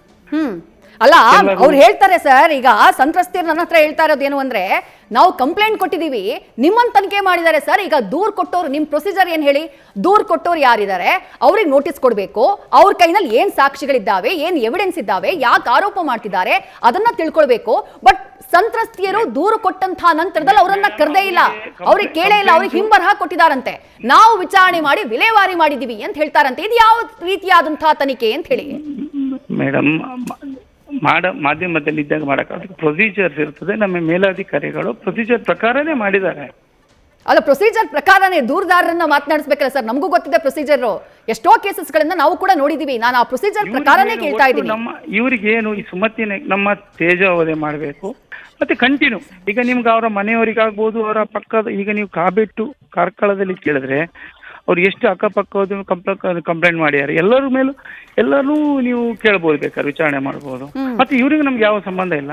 ಅಲ್ಲ, ಅವ್ರು ಹೇಳ್ತಾರೆ ಸರ್, ಈಗ ಸಂತ್ರಸ್ತಿಯರು ನನ್ನ ಹತ್ರ ಹೇಳ್ತಾ ಇರೋದು ಏನು ಅಂದ್ರೆ, ನಾವು ಕಂಪ್ಲೇಂಟ್ ಕೊಟ್ಟಿದೀವಿ, ನಿಮ್ಮನ್ನ ತನಿಖೆ ಮಾಡಿದ್ದಾರೆ ಸರ್. ಈಗ ದೂರ್ ಕೊಟ್ಟವ್ರು, ನಿಮ್ ಪ್ರೊಸೀಜರ್ ಏನ್ ಹೇಳಿ? ದೂರ್ ಕೊಟ್ಟವ್ರು ಯಾರಿದ್ದಾರೆ ಅವ್ರಿಗೆ ನೋಟಿಸ್ ಕೊಡ್ಬೇಕು, ಅವ್ರ ಕೈನಲ್ಲಿ ಏನ್ ಸಾಕ್ಷಿಗಳಿದ್ದಾವೆ, ಏನ್ ಎವಿಡೆನ್ಸ್ ಇದ್ದಾವೆ, ಯಾಕೆ ಆರೋಪ ಮಾಡ್ತಿದ್ದಾರೆ ಅದನ್ನ ತಿಳ್ಕೊಳ್ಬೇಕು. ಬಟ್ ಸಂತ್ರಸ್ತಿಯರು ದೂರು ಕೊಟ್ಟಂತಹ ನಂತರದಲ್ಲಿ ಅವರನ್ನ ಕರೆದೇ ಇಲ್ಲ, ಅವ್ರಿಗೆ ಕೇಳೇ ಇಲ್ಲ, ಅವ್ರಿಗೆ ಹಿಂಬರಹ ಕೊಟ್ಟಿದಾರಂತೆ. ನಾವು ವಿಚಾರಣೆ ಮಾಡಿ ವಿಲೇವಾರಿ ಮಾಡಿದೀವಿ ಅಂತ ಹೇಳ್ತಾರಂತೆ. ಇದು ಯಾವ ರೀತಿಯಾದಂತಹ ತನಿಖೆ ಅಂತ ಹೇಳಿ ಮೇಡಮ್? ಮಾಧ್ಯಮದಲ್ಲಿ ಇದ್ದಾಗ ಮಾಡಕ್ಕೆ ಪ್ರೊಸೀಜರ್ಸ್ ಇರ್ತದೆ. ನಮ್ಮ ಮೇಲಾಧಿಕಾರಿಗಳು ಪ್ರೊಸೀಜರ್ ಪ್ರಕಾರನೇ ಮಾಡಿದ್ದಾರೆ. ಅಲ್ಲ, ಪ್ರೊಸೀಜರ್ ಪ್ರಕಾರನೇ ದೂರದಾರರನ್ನ ಮಾತನಾಡಿಸ್ಬೇಕಲ್ಲ ಸರ್. ನಮಗೂ ಗೊತ್ತಿದೆ ಪ್ರೊಸೀಜರ್, ಎಷ್ಟೋ ಕೇಸಸ್ಗಳನ್ನ ನಾವು ಕೂಡ ನೋಡಿದೀವಿ. ನಾನು ಆ ಪ್ರೊಸೀಜರ್ ಪ್ರಕಾರನೇ ಕೇಳ್ತಾ ಇದ್ದೀನಿ. ಇವ್ರಿಗೆ ಏನು ಈ ಸುಮತಿನ ನಮ್ಮ ತೇಜಾವಧೆ ಮಾಡಬೇಕು ಮತ್ತೆ ಕಂಟಿನ್ಯೂ. ಈಗ ನಿಮ್ಗೆ ಅವರ ಮನೆಯವರಿಗಾಗ್ಬೋದು, ಅವರ ಪಕ್ಕದ, ಈಗ ನೀವು ಕಾಬೆಟ್ಟು ಕಾರ್ಕಳದಲ್ಲಿ ಕೇಳಿದ್ರೆ ಅವ್ರು ಎಷ್ಟು ಅಕ್ಕಪಕ್ಕ ಕಂಪ್ಲೇಂಟ್ ಮಾಡಿದ್ದಾರೆ. ಎಲ್ಲರೂ ನೀವು ಕೇಳ್ಬೋದು, ಬೇಕಾದ್ರೆ ವಿಚಾರಣೆ ಮಾಡ್ಬೋದು. ಮತ್ತೆ ಇವ್ರಿಗೂ ನಮ್ಗೆ ಯಾವ ಸಂಬಂಧ ಇಲ್ಲ,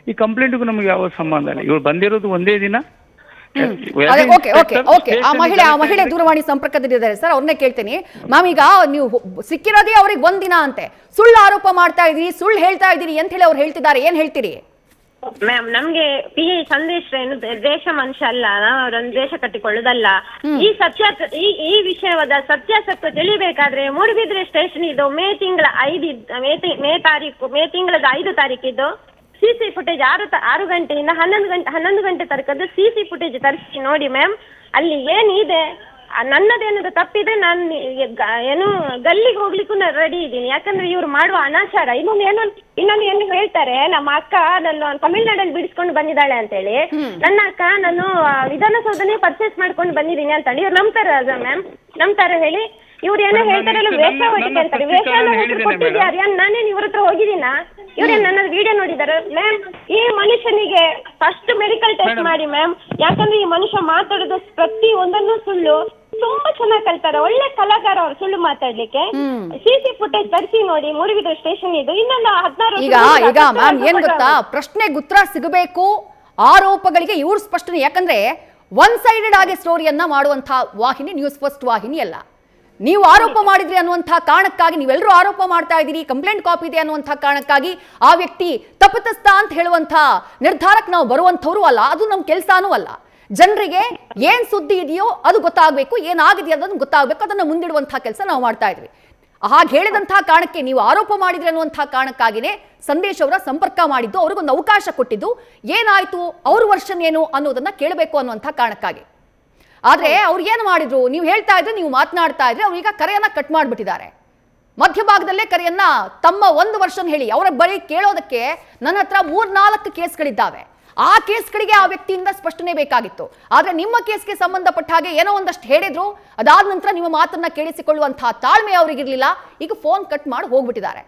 ಈ ಕಂಪ್ಲೇಂಟ್ಗೂ ನಮ್ಗೆ ಯಾವ ಸಂಬಂಧ ಇಲ್ಲ. ಇವ್ರು ಬಂದಿರೋದು ಒಂದೇ ದಿನ. ಆ ಮಹಿಳೆ ದೂರವಾಣಿ ಸಂಪರ್ಕದಲ್ಲಿದ್ದಾರೆ ಸರ್, ಅವ್ರನ್ನೇ ಕೇಳ್ತೀನಿ. ಮ್ಯಾಮ್, ಈಗ ನೀವು ಸಿಕ್ಕಿರೋದೇ ಅವ್ರಿಗೆ 1 ದಿನ ಅಂತೆ, ಸುಳ್ಳು ಆರೋಪ ಮಾಡ್ತಾ ಇದೀರಿ, ಸುಳ್ಳು ಹೇಳ್ತಾ ಇದೀರಿ ಅಂತ ಹೇಳಿ ಅವ್ರು ಹೇಳ್ತಿದ್ದಾರೆ, ಏನ್ ಹೇಳ್ತೀರಿ? ಮ್ಯಾಮ್, ನಮ್ಗೆ PI ಸಂದೇಶ ಏನು ದೇಶ ಮನುಷ್ಯ ಅಲ್ಲ, ಅವರನ್ನು ದೇಶ ಕಟ್ಟಿಕೊಳ್ಳುದಲ್ಲ. ಈ ಈ ವಿಷಯವಾದ ಸತ್ಯಾಸತ್ಯ ತಿಳಿಬೇಕಾದ್ರೆ ಮೂಡುಬಿದ್ರೆ ಸ್ಟೇಷನ್ ಇದು ಮೇ ತಿಂಗಳ 5 ತಾರೀಕಿದ್ದು CC ಫುಟೇಜ್ 6 ಗಂಟೆಯಿಂದ 11 ಗಂಟೆ ತನಕದ್ದು CC ಫುಟೇಜ್ ತರಿಸಿ ನೋಡಿ ಮ್ಯಾಮ್. ಅಲ್ಲಿ ಏನಿದೆ, ನನ್ನದೇನಾದ್ರು ತಪ್ಪಿದ್ರೆ ನಾನು ಏನು ಗಲ್ಲಿಗೆ ಹೋಗ್ಲಿಕ್ಕೂ ರೆಡಿ ಇದ್ದೀನಿ. ಯಾಕಂದ್ರೆ ಇವ್ರು ಮಾಡುವ ಅನಾಚಾರ. ಇನ್ನೊಂದು ಏನು ಹೇಳ್ತಾರೆ, ನಮ್ಮ ಅಕ್ಕ ನನ್ನ ತಮಿಳ್ನಾಡಲ್ಲಿ ಬಿಡಿಸ್ಕೊಂಡು ಬಂದಿದ್ದಾಳೆ ಅಂತ ಹೇಳಿ. ನನ್ನ ಅಕ್ಕ ನಾನು ವಿಧಾನಸೌಧನೇ ಪರ್ಚೇಸ್ ಮಾಡ್ಕೊಂಡು ಬಂದಿದ್ದೀನಿ ಅಂತ ಹೇಳಿ ಇವ್ರು ನಂಬ್ತಾರ ಹೇಳಿ. ಇವ್ರು ಏನೋ ಹೇಳ್ತಾರಲ್ಲ ವೇಷವಾಟಿಕೆ ಅಂತಾರೆ. ವೇಷ ಕೊಟ್ಟಿದ್ಯಾರು? ನಾನೇನು ಇವ್ರ ಹತ್ರ ಹೋಗಿದ್ದೀನಾ? ಇವ್ರೇನ್ ನನ್ನ ವಿಡಿಯೋ ನೋಡಿದಾರೆ ಮ್ಯಾಮ್? ಈ ಮನುಷ್ಯನಿಗೆ ಫಸ್ಟ್ ಮೆಡಿಕಲ್ ಟೆಸ್ಟ್ ಮಾಡಿ ಮ್ಯಾಮ್. ಯಾಕಂದ್ರೆ ಈ ಮನುಷ್ಯ ಮಾತಾಡೋದು ಪ್ರತಿ ಒಂದನ್ನು ಸುಳ್ಳು. ತುಂಬಾ ಚೆನ್ನಾಗಿ ಕಲ್ತಾರೆ, ಒಳ್ಳೆ ಕಲಾಕಾರ ಅವ್ರು ಸುಳ್ಳು ಮಾತಾಡ್ಲಿಕ್ಕೆ. CC ಫುಟೇಜ್ ತರಿಸಿ ನೋಡಿ, ಮೂಡುಬಿದಿರೆ ಸ್ಟೇಷನ್ ಇದು. ಇನ್ನೊಂದು 16 ಈಗ ಮ್ಯಾಮ್ ಏನ್ ಗೊತ್ತಾ, ಪ್ರಶ್ನೆಗೆ ಉತ್ತರ ಸಿಗಬೇಕು, ಆರೋಪಗಳಿಗೆ ಇವ್ರು ಸ್ಪಷ್ಟನೆ. ಯಾಕಂದ್ರೆ ಒನ್ ಸೈಡೆಡ್ ಆಗಿ ಸ್ಟೋರಿಯನ್ನ ಮಾಡುವಂತಹ ವಾಹಿನಿ ನ್ಯೂಸ್ ಫಸ್ಟ್ ವಾಹಿನಿ ಅಲ್ಲ. ನೀವು ಆರೋಪ ಮಾಡಿದ್ರಿ ಅನ್ನುವಂತಹ ಕಾರಣಕ್ಕಾಗಿ, ನೀವೆಲ್ಲರೂ ಆರೋಪ ಮಾಡ್ತಾ ಇದ್ದೀರಿ, ಕಂಪ್ಲೇಂಟ್ ಕಾಪಿ ಇದೆ ಅನ್ನುವಂತಹ ಕಾರಣಕ್ಕಾಗಿ ಆ ವ್ಯಕ್ತಿ ತಪ್ಪಿತಸ್ಥ ಅಂತ ಹೇಳುವಂತಹ ನಿರ್ಧಾರಕ್ಕೆ ನಾವು ಬರುವಂಥವ್ರು ಅಲ್ಲ. ಅದು ನಮ್ಮ ಕೆಲಸನೂ ಅಲ್ಲ. ಜನರಿಗೆ ಏನ್ ಸುದ್ದಿ ಇದೆಯೋ ಅದು ಗೊತ್ತಾಗಬೇಕು, ಏನಾಗಿದೆಯೋ ಅದನ್ನು ಗೊತ್ತಾಗಬೇಕು, ಅದನ್ನು ಮುಂದಿಡುವಂತಹ ಕೆಲಸ ನಾವು ಮಾಡ್ತಾ ಇದ್ವಿ. ಹಾಗೆ ಹೇಳಿದಂತಹ ಕಾರಣಕ್ಕೆ ನೀವು ಆರೋಪ ಮಾಡಿದ್ರಿ ಅನ್ನುವಂತಹ ಕಾರಣಕ್ಕಾಗಿನೇ ಸಂದೇಶ್ ಅವರ ಸಂಪರ್ಕ ಮಾಡಿದ್ದು, ಅವ್ರಿಗೊಂದು ಅವಕಾಶ ಕೊಟ್ಟಿದ್ದು. ಏನಾಯ್ತು, ಅವ್ರ ವರ್ಷನ್ ಏನು ಅನ್ನೋದನ್ನ ಕೇಳಬೇಕು ಅನ್ನುವಂತಹ ಕಾರಣಕ್ಕಾಗಿ. ಆದ್ರೆ ಅವ್ರು ಏನು ಮಾಡಿದ್ರು, ನೀವು ಹೇಳ್ತಾ ಇದ್ರೆ, ನೀವು ಮಾತನಾಡ್ತಾ ಇದ್ರೆ, ಅವ್ರೀಗ ಕರೆಯನ್ನ ಕಟ್ ಮಾಡಿಬಿಟ್ಟಿದ್ದಾರೆ. ಮಧ್ಯಭಾಗದಲ್ಲೇ ಕರೆಯನ್ನ ತಮ್ಮ ಒಂದು ವರ್ಷನ್ ಹೇಳಿ ಅವರ ಬಳಿ ಕೇಳೋದಕ್ಕೆ ನನ್ನ ಹತ್ರ 3-4 ಕೇಸ್ಗಳಿದ್ದಾವೆ. ಆ ಕೇಸ್ಗಳಿಗೆ ಆ ವ್ಯಕ್ತಿಯಿಂದ ಸ್ಪಷ್ಟನೆ ಬೇಕಾಗಿತ್ತು. ಆದ್ರೆ ನಿಮ್ಮ ಕೇಸ್ಗೆ ಸಂಬಂಧಪಟ್ಟ ಹಾಗೆ ಏನೋ ಒಂದಷ್ಟು ಹೇಳಿದ್ರು, ಅದಾದ ನಂತರ ನಿಮ್ಮ ಮಾತನ್ನ ಕೇಳಿಸಿಕೊಳ್ಳುವಂತಹ ತಾಳ್ಮೆ ಅವರಿಗಿರ್ಲಿಲ್ಲ. ಈಗ ಫೋನ್ ಕಟ್ ಮಾಡಿ ಹೋಗ್ಬಿಟ್ಟಿದ್ದಾರೆ.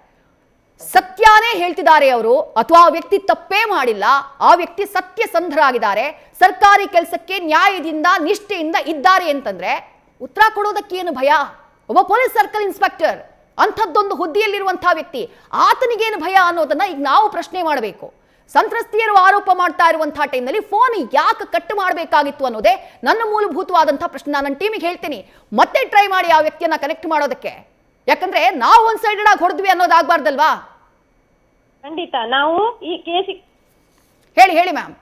ಸತ್ಯನೇ ಹೇಳ್ತಿದ್ದಾರೆ ಅವರು, ಅಥವಾ ಆ ವ್ಯಕ್ತಿ ತಪ್ಪೇ ಮಾಡಿಲ್ಲ, ಆ ವ್ಯಕ್ತಿ ಸತ್ಯಸಂಧರಾಗಿದ್ದಾರೆ, ಸರ್ಕಾರಿ ಕೆಲಸಕ್ಕೆ ನ್ಯಾಯದಿಂದ ನಿಷ್ಠೆಯಿಂದ ಇದ್ದಾರೆ ಅಂತಂದ್ರೆ ಉತ್ತರ ಕೊಡೋದಕ್ಕೇನು ಭಯ? ಒಬ್ಬ ಪೊಲೀಸ್ ಸರ್ಕಲ್ ಇನ್ಸ್ಪೆಕ್ಟರ್, ಅಂಥದ್ದೊಂದು ಹುದ್ದೆಯಲ್ಲಿರುವಂತಹ ವ್ಯಕ್ತಿ, ಆತನಿಗೇನು ಭಯ ಅನ್ನೋದನ್ನ ಈಗ ನಾವು ಪ್ರಶ್ನೆ ಮಾಡಬೇಕು. ಸಂತ್ರಸ್ತಿಯರು ಆರೋಪ ಮಾಡ್ತಾ ಇರುವಂತಹ ಟೈಮ್ನಲ್ಲಿ ಫೋನ್ ಯಾಕೆ ಕಟ್ ಮಾಡಬೇಕಾಗಿತ್ತು ಅನ್ನೋದೇ ನನ್ನ ಮೂಲಭೂತವಾದಂತಹ ಪ್ರಶ್ನೆ. ನನ್ನ ಟೀಮಿಗೆ ಹೇಳ್ತೀನಿ, ಮತ್ತೆ ಟ್ರೈ ಮಾಡಿ ಆ ವ್ಯಕ್ತಿಯನ್ನ ಕನೆಕ್ಟ್ ಮಾಡೋದಕ್ಕೆ. ಯಾಕಂದ್ರೆ ನಾವು ಒನ್ ಸೈಡೆಡ್ ಆಗಿ ಹೊಡೆದ್ವಿ ಅನ್ನೋದಾಗಬಾರ್ದಲ್ವಾ? ಖಂಡಿತ ನಾವು ಈ ಕೇಸಿಗೆ ಹೇಳಿ ಮ್ಯಾಮ್.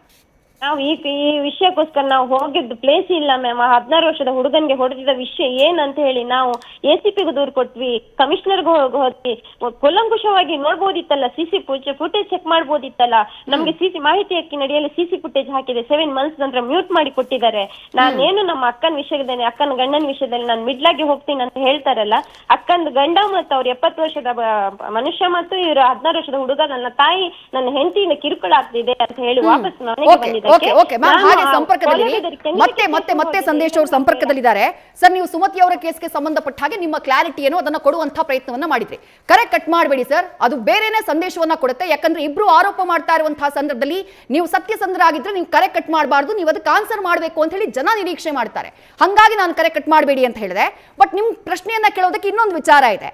ನಾವು ಈ ವಿಷಯಕ್ಕೋಸ್ಕರ ನಾವು ಹೋಗಿದ್ದು ಪ್ಲೇಸ್ ಇಲ್ಲ ಮ್ಯಾಮ್. 16 ವರ್ಷದ ಹುಡುಗನ್ಗೆ ಹೊಡೆದಿದ್ದ ವಿಷಯ ಏನಂತ ಹೇಳಿ ನಾವು ACPಗೂ ದೂರು ಕೊಟ್ವಿ, ಕಮಿಷನರ್ಗೂ ಹೋದ್ವಿ. ಕೂಲಂಕುಷವಾಗಿ ನೋಡ್ಬೋದಿತ್ತಲ್ಲ, CC ಫುಟೇಜ್ ಚೆಕ್ ಮಾಡ್ಬೋದಿತ್ತಲ್ಲ. ನಮ್ಗೆ ಮಾಹಿತಿ ಹಕ್ಕಿ ನಡೆಯಲು CC ಫುಟೇಜ್ ಹಾಕಿದೆ. 7 ಮಂತ್ಸ್ ನಂತರ ಮ್ಯೂಟ್ ಮಾಡಿ ಕೊಟ್ಟಿದ್ದಾರೆ. ನಾನೇನು ನಮ್ಮ ಅಕ್ಕನ ವಿಷಯದಲ್ಲಿ, ಅಕ್ಕನ ಗಂಡನ ವಿಷಯದಲ್ಲಿ ನಾನು ಮಿಡ್ಲಾಗಿ ಹೋಗ್ತೀನಿ ಅಂತ ಹೇಳ್ತಾರಲ್ಲ, ಅಕ್ಕನ ಗಂಡ ಮತ್ತು ಅವ್ರು 70 ವರ್ಷದ ಮನುಷ್ಯ ಮತ್ತು ಇವರು 16 ವರ್ಷದ ಹುಡುಗ, ನನ್ನ ತಾಯಿ ನನ್ನ ಹೆಂಡತಿಯಿಂದ ಕಿರುಕುಳ ಆಗ್ತಿದೆ ಅಂತ ಹೇಳಿ ವಾಪಸ್ ಮನೆಗೆ ಬಂದಿದ್ದಾರೆ. ಹಾಗೆ ಸಂಪರ್ಕದಲ್ಲಿ ಮತ್ತೆ ಸಂದೇಶ್ ಅವರು ಸಂಪರ್ಕದಲ್ಲಿದ್ದಾರೆ. ಸರ್, ನೀವು ಸುಮತಿ ಅವರ ಕೇಸ್ಗೆ ಸಂಬಂಧಪಟ್ಟ ಹಾಗೆ ನಿಮ್ಮ ಕ್ಲಾರಿಟಿ ಏನು ಅದನ್ನ ಕೊಡುವಂತಹ ಪ್ರಯತ್ನವನ್ನ ಮಾಡಿದ್ರಿ. ಕರೆ ಕಟ್ ಮಾಡಬೇಡಿ ಸರ್, ಅದು ಬೇರೆನೇ ಸಂದೇಶವನ್ನ ಕೊಡುತ್ತೆ. ಯಾಕಂದ್ರೆ ಇಬ್ರು ಆರೋಪ ಮಾಡ್ತಾ ಇರುವಂತಹ ಸಂದರ್ಭದಲ್ಲಿ ನೀವು ಸತ್ಯಸಂಧರಾಗಿದ್ರೆ ನೀವು ಕರೆ ಕಟ್ ಮಾಡಬಾರ್ದು, ನೀವು ಅದಕ್ಕೆ ಆನ್ಸರ್ ಮಾಡಬೇಕು ಅಂತ ಹೇಳಿ ಜನ ನಿರೀಕ್ಷೆ ಮಾಡ್ತಾರೆ. ಹಾಗಾಗಿ ನಾನು ಕರೆ ಕಟ್ ಮಾಡಬೇಡಿ ಅಂತ ಹೇಳಿದೆ. ಬಟ್ ನಿಮ್ ಪ್ರಶ್ನೆಯನ್ನ ಕೇಳೋದಕ್ಕೆ ಇನ್ನೊಂದು ವಿಚಾರ ಇದೆ.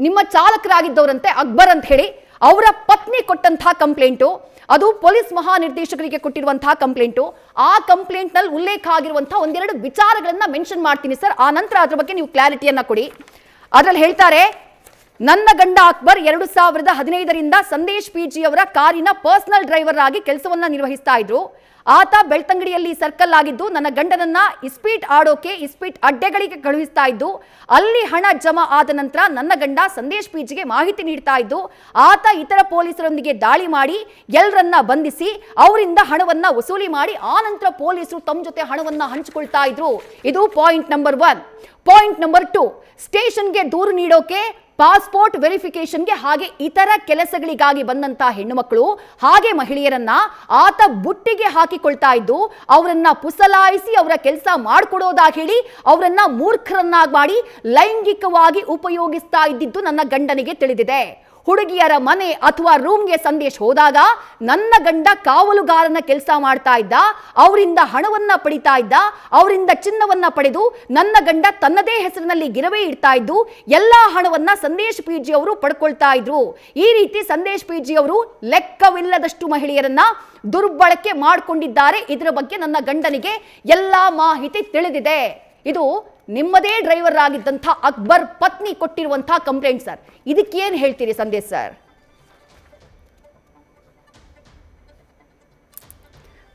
ನಿಮ್ಮ ಚಾಲಕರಾಗಿದ್ದವರಂತೆ ಅಕ್ಬರ್ ಅಂತ ಹೇಳಿ ಅವರ ಪತ್ನಿ ಕೊಟ್ಟಂತಹ ಕಂಪ್ಲೇಂಟು, ಅದು ಪೊಲೀಸ್ ಮಹಾನಿರ್ದೇಶಕರಿಗೆ ಕೊಟ್ಟಿರುವಂತಹ ಕಂಪ್ಲೇಂಟು. ಆ ಕಂಪ್ಲೇಂಟ್ ನಲ್ಲಿ ಉಲ್ಲೇಖ ಆಗಿರುವಂತಹ ಒಂದೆರಡು ವಿಚಾರಗಳನ್ನ ಮೆನ್ಷನ್ ಮಾಡ್ತೀನಿ ಸರ್, ಆ ನಂತರ ಅದ್ರ ಬಗ್ಗೆ ನೀವು ಕ್ಲಾರಿಟಿಯನ್ನ ಕೊಡಿ. ಅದ್ರಲ್ಲಿ ಹೇಳ್ತಾರೆ, ನನ್ನ ಗಂಡ ಅಕ್ಬರ್ 2015ರಿಂದ ಸಂದೇಶ್ PG ಅವರ ಕಾರಿನ ಪರ್ಸನಲ್ ಡ್ರೈವರ್ ಆಗಿ ಕೆಲಸವನ್ನ ನಿರ್ವಹಿಸ್ತಾ ಇದ್ರು. ಆತ ಬೆಳ್ತಂಗಡಿಯಲ್ಲಿ ಸರ್ಕಲ್ ಆಗಿದ್ದು ನನ್ನ ಗಂಡನನ್ನ ಇಸ್ಪೀಟ್ ಆಡೋಕೆ ಇಸ್ಪೀಟ್ ಅಡ್ಡೆಗಳಿಗೆ ಕಳುಹಿಸ್ತಾ ಇದ್ದು. ಅಲ್ಲಿ ಹಣ ಜಮಾ ಆದ ನಂತರ ನನ್ನ ಗಂಡ ಸಂದೇಶ್ PGಗೆ ಮಾಹಿತಿ ನೀಡ್ತಾ ಇದ್ದು. ಆತ ಇತರ ಪೊಲೀಸರೊಂದಿಗೆ ದಾಳಿ ಮಾಡಿ ಎಲ್ಲರನ್ನ ಬಂಧಿಸಿ ಅವರಿಂದ ಹಣವನ್ನ ವಸೂಲಿ ಮಾಡಿ ಆ ನಂತರ ಪೊಲೀಸರು ತಮ್ಮ ಜೊತೆ ಹಣವನ್ನ ಹಂಚಿಕೊಳ್ತಾ ಇದ್ರು. ಇದು ಪಾಯಿಂಟ್ ನಂಬರ್ 1. ಪಾಯಿಂಟ್ ನಂಬರ್ 2, ಸ್ಟೇಷನ್ಗೆ ದೂರು ನೀಡೋಕೆ, ಪಾಸ್ಪೋರ್ಟ್ ವೆರಿಫಿಕೇಶನ್ಗೆ ಹಾಗೆ ಇತರ ಕೆಲಸಗಳಿಗಾಗಿ ಬಂದಂತಹ ಹೆಣ್ಣು ಮಕ್ಕಳು ಹಾಗೆ ಮಹಿಳೆಯರನ್ನ ಆತ ಬುಟ್ಟಿಗೆ ಹಾಕಿಕೊಳ್ತಾ ಇದ್ದು ಅವರನ್ನ ಪುಸಲಾಯಿಸಿ ಅವರ ಕೆಲಸ ಮಾಡಿಕೊಡೋದಾಗಿ ಹೇಳಿ ಅವರನ್ನ ಮೂರ್ಖರನ್ನಾಗಿ ಮಾಡಿ ಲೈಂಗಿಕವಾಗಿ ಉಪಯೋಗಿಸ್ತಾ ಇದ್ದಿದ್ದು ನನ್ನ ಗಂಡನಿಗೆ ತಿಳಿದಿದೆ. ಹುಡುಗಿಯರ ಮನೆ ಅಥವಾ ರೂಮ್ಗೆ ಸಂದೇಶ್ ಹೋದಾಗ ನನ್ನ ಗಂಡ ಕಾವಲುಗಾರನ ಕೆಲಸ ಮಾಡ್ತಾ ಇದ್ದ, ಅವರಿಂದ ಹಣವನ್ನ ಪಡಿತಾ ಇದ್ದ, ಅವರಿಂದ ಚಿನ್ನವನ್ನ ಪಡೆದು ನನ್ನ ಗಂಡ ತನ್ನದೇ ಹೆಸರಿನಲ್ಲಿ ಗಿರವೆ ಇಡ್ತಾ ಇದ್ದು ಎಲ್ಲಾ ಹಣವನ್ನ ಸಂದೇಶ್ PG ಅವರು ಪಡ್ಕೊಳ್ತಾ ಇದ್ರು. ಈ ರೀತಿ ಸಂದೇಶ್ PG ಅವರು ಲೆಕ್ಕವಿಲ್ಲದಷ್ಟು ಮಹಿಳೆಯರನ್ನ ದುರ್ಬಳಕೆ ಮಾಡಿಕೊಂಡಿದ್ದಾರೆ. ಇದರ ಬಗ್ಗೆ ನನ್ನ ಗಂಡನಿಗೆ ಎಲ್ಲಾ ಮಾಹಿತಿ ತಿಳಿದಿದೆ. ಇದು ನಿಮ್ಮದೇ ಡ್ರೈವರ್ ಆಗಿದ್ದಂಥ ಅಕ್ಬರ್ ಪತ್ನಿ ಕೊಟ್ಟಿರುವಂತಹ ಕಂಪ್ಲೇಂಟ್ ಸರ್. ಇದಕ್ಕೇನು ಹೇಳ್ತೀರಿ ಸಂದೇಶ್ ಸರ್?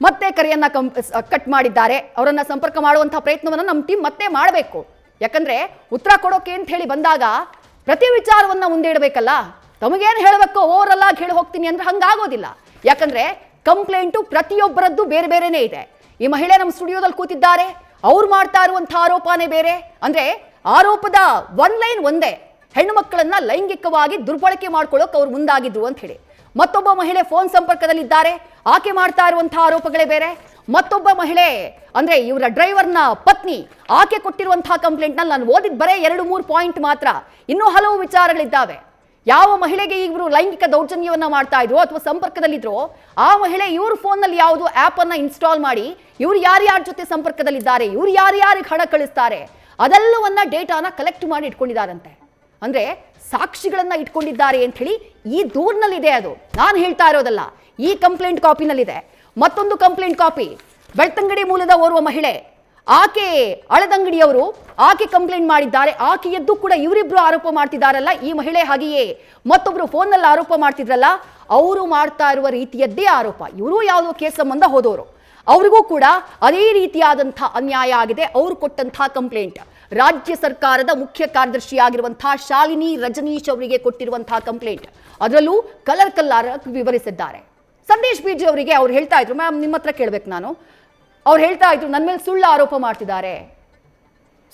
ಮತ್ತೆ ಕರೆಯನ್ನ ಕಟ್ ಮಾಡಿದ್ದಾರೆ. ಅವರನ್ನ ಸಂಪರ್ಕ ಮಾಡುವಂತಹ ಪ್ರಯತ್ನವನ್ನ ನಮ್ಮ ಟೀಮ್ ಮತ್ತೆ ಮಾಡಬೇಕು. ಯಾಕಂದ್ರೆ ಉತ್ತರ ಕೊಡೋಕೆ ಅಂತ ಹೇಳಿ ಬಂದಾಗ ಪ್ರತಿ ವಿಚಾರವನ್ನ ಮುಂದೆ ಇಡಬೇಕಲ್ಲ. ತಮಗೇನು ಹೇಳಬೇಕು ಓವರಲ್ ಆಗಿ ಹೇಳಿ ಹೋಗ್ತೀನಿ ಅಂದ್ರೆ ಹಂಗಾಗೋದಿಲ್ಲ. ಯಾಕಂದ್ರೆ ಕಂಪ್ಲೇಂಟು ಪ್ರತಿಯೊಬ್ಬರದ್ದು ಬೇರೆ ಬೇರೆನೇ ಇದೆ. ಈ ಮಹಿಳೆ ನಮ್ಮ ಸ್ಟುಡಿಯೋದಲ್ಲಿ ಕೂತಿದ್ದಾರೆ, ಅವ್ರು ಮಾಡ್ತಾ ಇರುವಂಥ ಆರೋಪನೇ ಬೇರೆ. ಅಂದ್ರೆ ಆರೋಪದ ಲೈನ್ ಒಂದೇ, ಹೆಣ್ಣು ಮಕ್ಕಳನ್ನ ಲೈಂಗಿಕವಾಗಿ ದುರ್ಬಳಕೆ ಮಾಡ್ಕೊಳ್ಳೋಕೆ ಅವ್ರು ಮುಂದಾಗಿದ್ರು ಅಂತ ಹೇಳಿ. ಮತ್ತೊಬ್ಬ ಮಹಿಳೆ ಫೋನ್ ಸಂಪರ್ಕದಲ್ಲಿದ್ದಾರೆ, ಆಕೆ ಮಾಡ್ತಾ ಇರುವಂತಹ ಆರೋಪಗಳೇ ಬೇರೆ. ಮತ್ತೊಬ್ಬ ಮಹಿಳೆ ಅಂದ್ರೆ ಇವರ ಡ್ರೈವರ್ನ ಪತ್ನಿ, ಆಕೆ ಕೊಟ್ಟಿರುವಂತಹ ಕಂಪ್ಲೇಂಟ್ ನಲ್ಲಿ ನಾನು ಓದಿದ್ ಬರೇ 2-3 ಪಾಯಿಂಟ್ ಮಾತ್ರ, ಇನ್ನೂ ಹಲವು ವಿಚಾರಗಳಿದ್ದಾವೆ. ಯಾವ ಮಹಿಳೆಗೆ ಇವರು ಲೈಂಗಿಕ ದೌರ್ಜನ್ಯವನ್ನ ಮಾಡ್ತಾ ಇದ್ರು ಅಥವಾ ಸಂಪರ್ಕದಲ್ಲಿದ್ರು, ಆ ಮಹಿಳೆ ಇವ್ರ ಫೋನ್ನಲ್ಲಿ ಯಾವುದು ಆ್ಯಪ್ ಅನ್ನ ಇನ್ಸ್ಟಾಲ್ ಮಾಡಿ ಇವ್ರು ಯಾರ್ಯಾರ ಜೊತೆ ಸಂಪರ್ಕದಲ್ಲಿದ್ದಾರೆ, ಇವ್ರು ಯಾರ್ಯಾರಿಗೆ ಹಣ ಕಳಿಸ್ತಾರೆ ಅದೆಲ್ಲವನ್ನ ಡೇಟಾನ ಕಲೆಕ್ಟ್ ಮಾಡಿ ಇಟ್ಕೊಂಡಿದ್ದಾರಂತೆ. ಅಂದ್ರೆ ಸಾಕ್ಷಿಗಳನ್ನ ಇಟ್ಕೊಂಡಿದ್ದಾರೆ ಅಂತ ಹೇಳಿ ಈ ದೂರಿನಲ್ಲಿದೆ. ಅದು ನಾನು ಹೇಳ್ತಾ ಇರೋದಲ್ಲ, ಈ ಕಂಪ್ಲೇಂಟ್ ಕಾಪಿನಲ್ಲಿದೆ. ಮತ್ತೊಂದು ಕಂಪ್ಲೇಂಟ್ ಕಾಪಿ, ಬೆಳ್ತಂಗಡಿ ಮೂಲದ ಓರ್ವ ಮಹಿಳೆ, ಆಕೆ ಅಳದಂಗಡಿಯವರು, ಆಕೆ ಕಂಪ್ಲೇಂಟ್ ಮಾಡಿದ್ದಾರೆ. ಆಕೆಯದ್ದು ಕೂಡ ಇವರಿಬ್ರು ಆರೋಪ ಮಾಡ್ತಿದ್ದಾರಲ್ಲ, ಈ ಮಹಿಳೆ ಹಾಗೆಯೇ ಮತ್ತೊಬ್ರು ಫೋನ್ನಲ್ಲಿ ಆರೋಪ ಮಾಡ್ತಿದ್ರಲ್ಲ, ಅವರು ಮಾಡ್ತಾ ಇರುವ ರೀತಿಯದ್ದೇ ಆರೋಪ. ಇವರು ಯಾವುದೋ ಕೇಸ್ ಸಂಬಂಧ ಹೋದವರು, ಅವರಿಗೂ ಕೂಡ ಅದೇ ರೀತಿಯಾದಂಥ ಅನ್ಯಾಯ ಆಗಿದೆ. ಅವರು ಕೊಟ್ಟಂತಹ ಕಂಪ್ಲೇಂಟ್ ರಾಜ್ಯ ಸರ್ಕಾರದ ಮುಖ್ಯ ಕಾರ್ಯದರ್ಶಿಯಾಗಿರುವಂತಹ ಶಾಲಿನಿ ರಜನೀಶ್ ಅವರಿಗೆ ಕೊಟ್ಟಿರುವಂತಹ ಕಂಪ್ಲೇಂಟ್, ಅದರಲ್ಲೂ ಕಲರ್ ವಿವರಿಸಿದ್ದಾರೆ. ಸಂದೇಶ್ ಬಿಜಿ ಅವರಿಗೆ ಅವ್ರು ಹೇಳ್ತಾ ಇದ್ರು, ಮ್ಯಾಮ್ ನಿಮ್ಮ ಹತ್ರ ಕೇಳ್ಬೇಕು ನಾನು, ಅವ್ರು ಹೇಳ್ತಾ ಇದ್ರು ನನ್ನ ಮೇಲೆ ಸುಳ್ಳು ಆರೋಪ ಮಾಡ್ತಿದ್ದಾರೆ,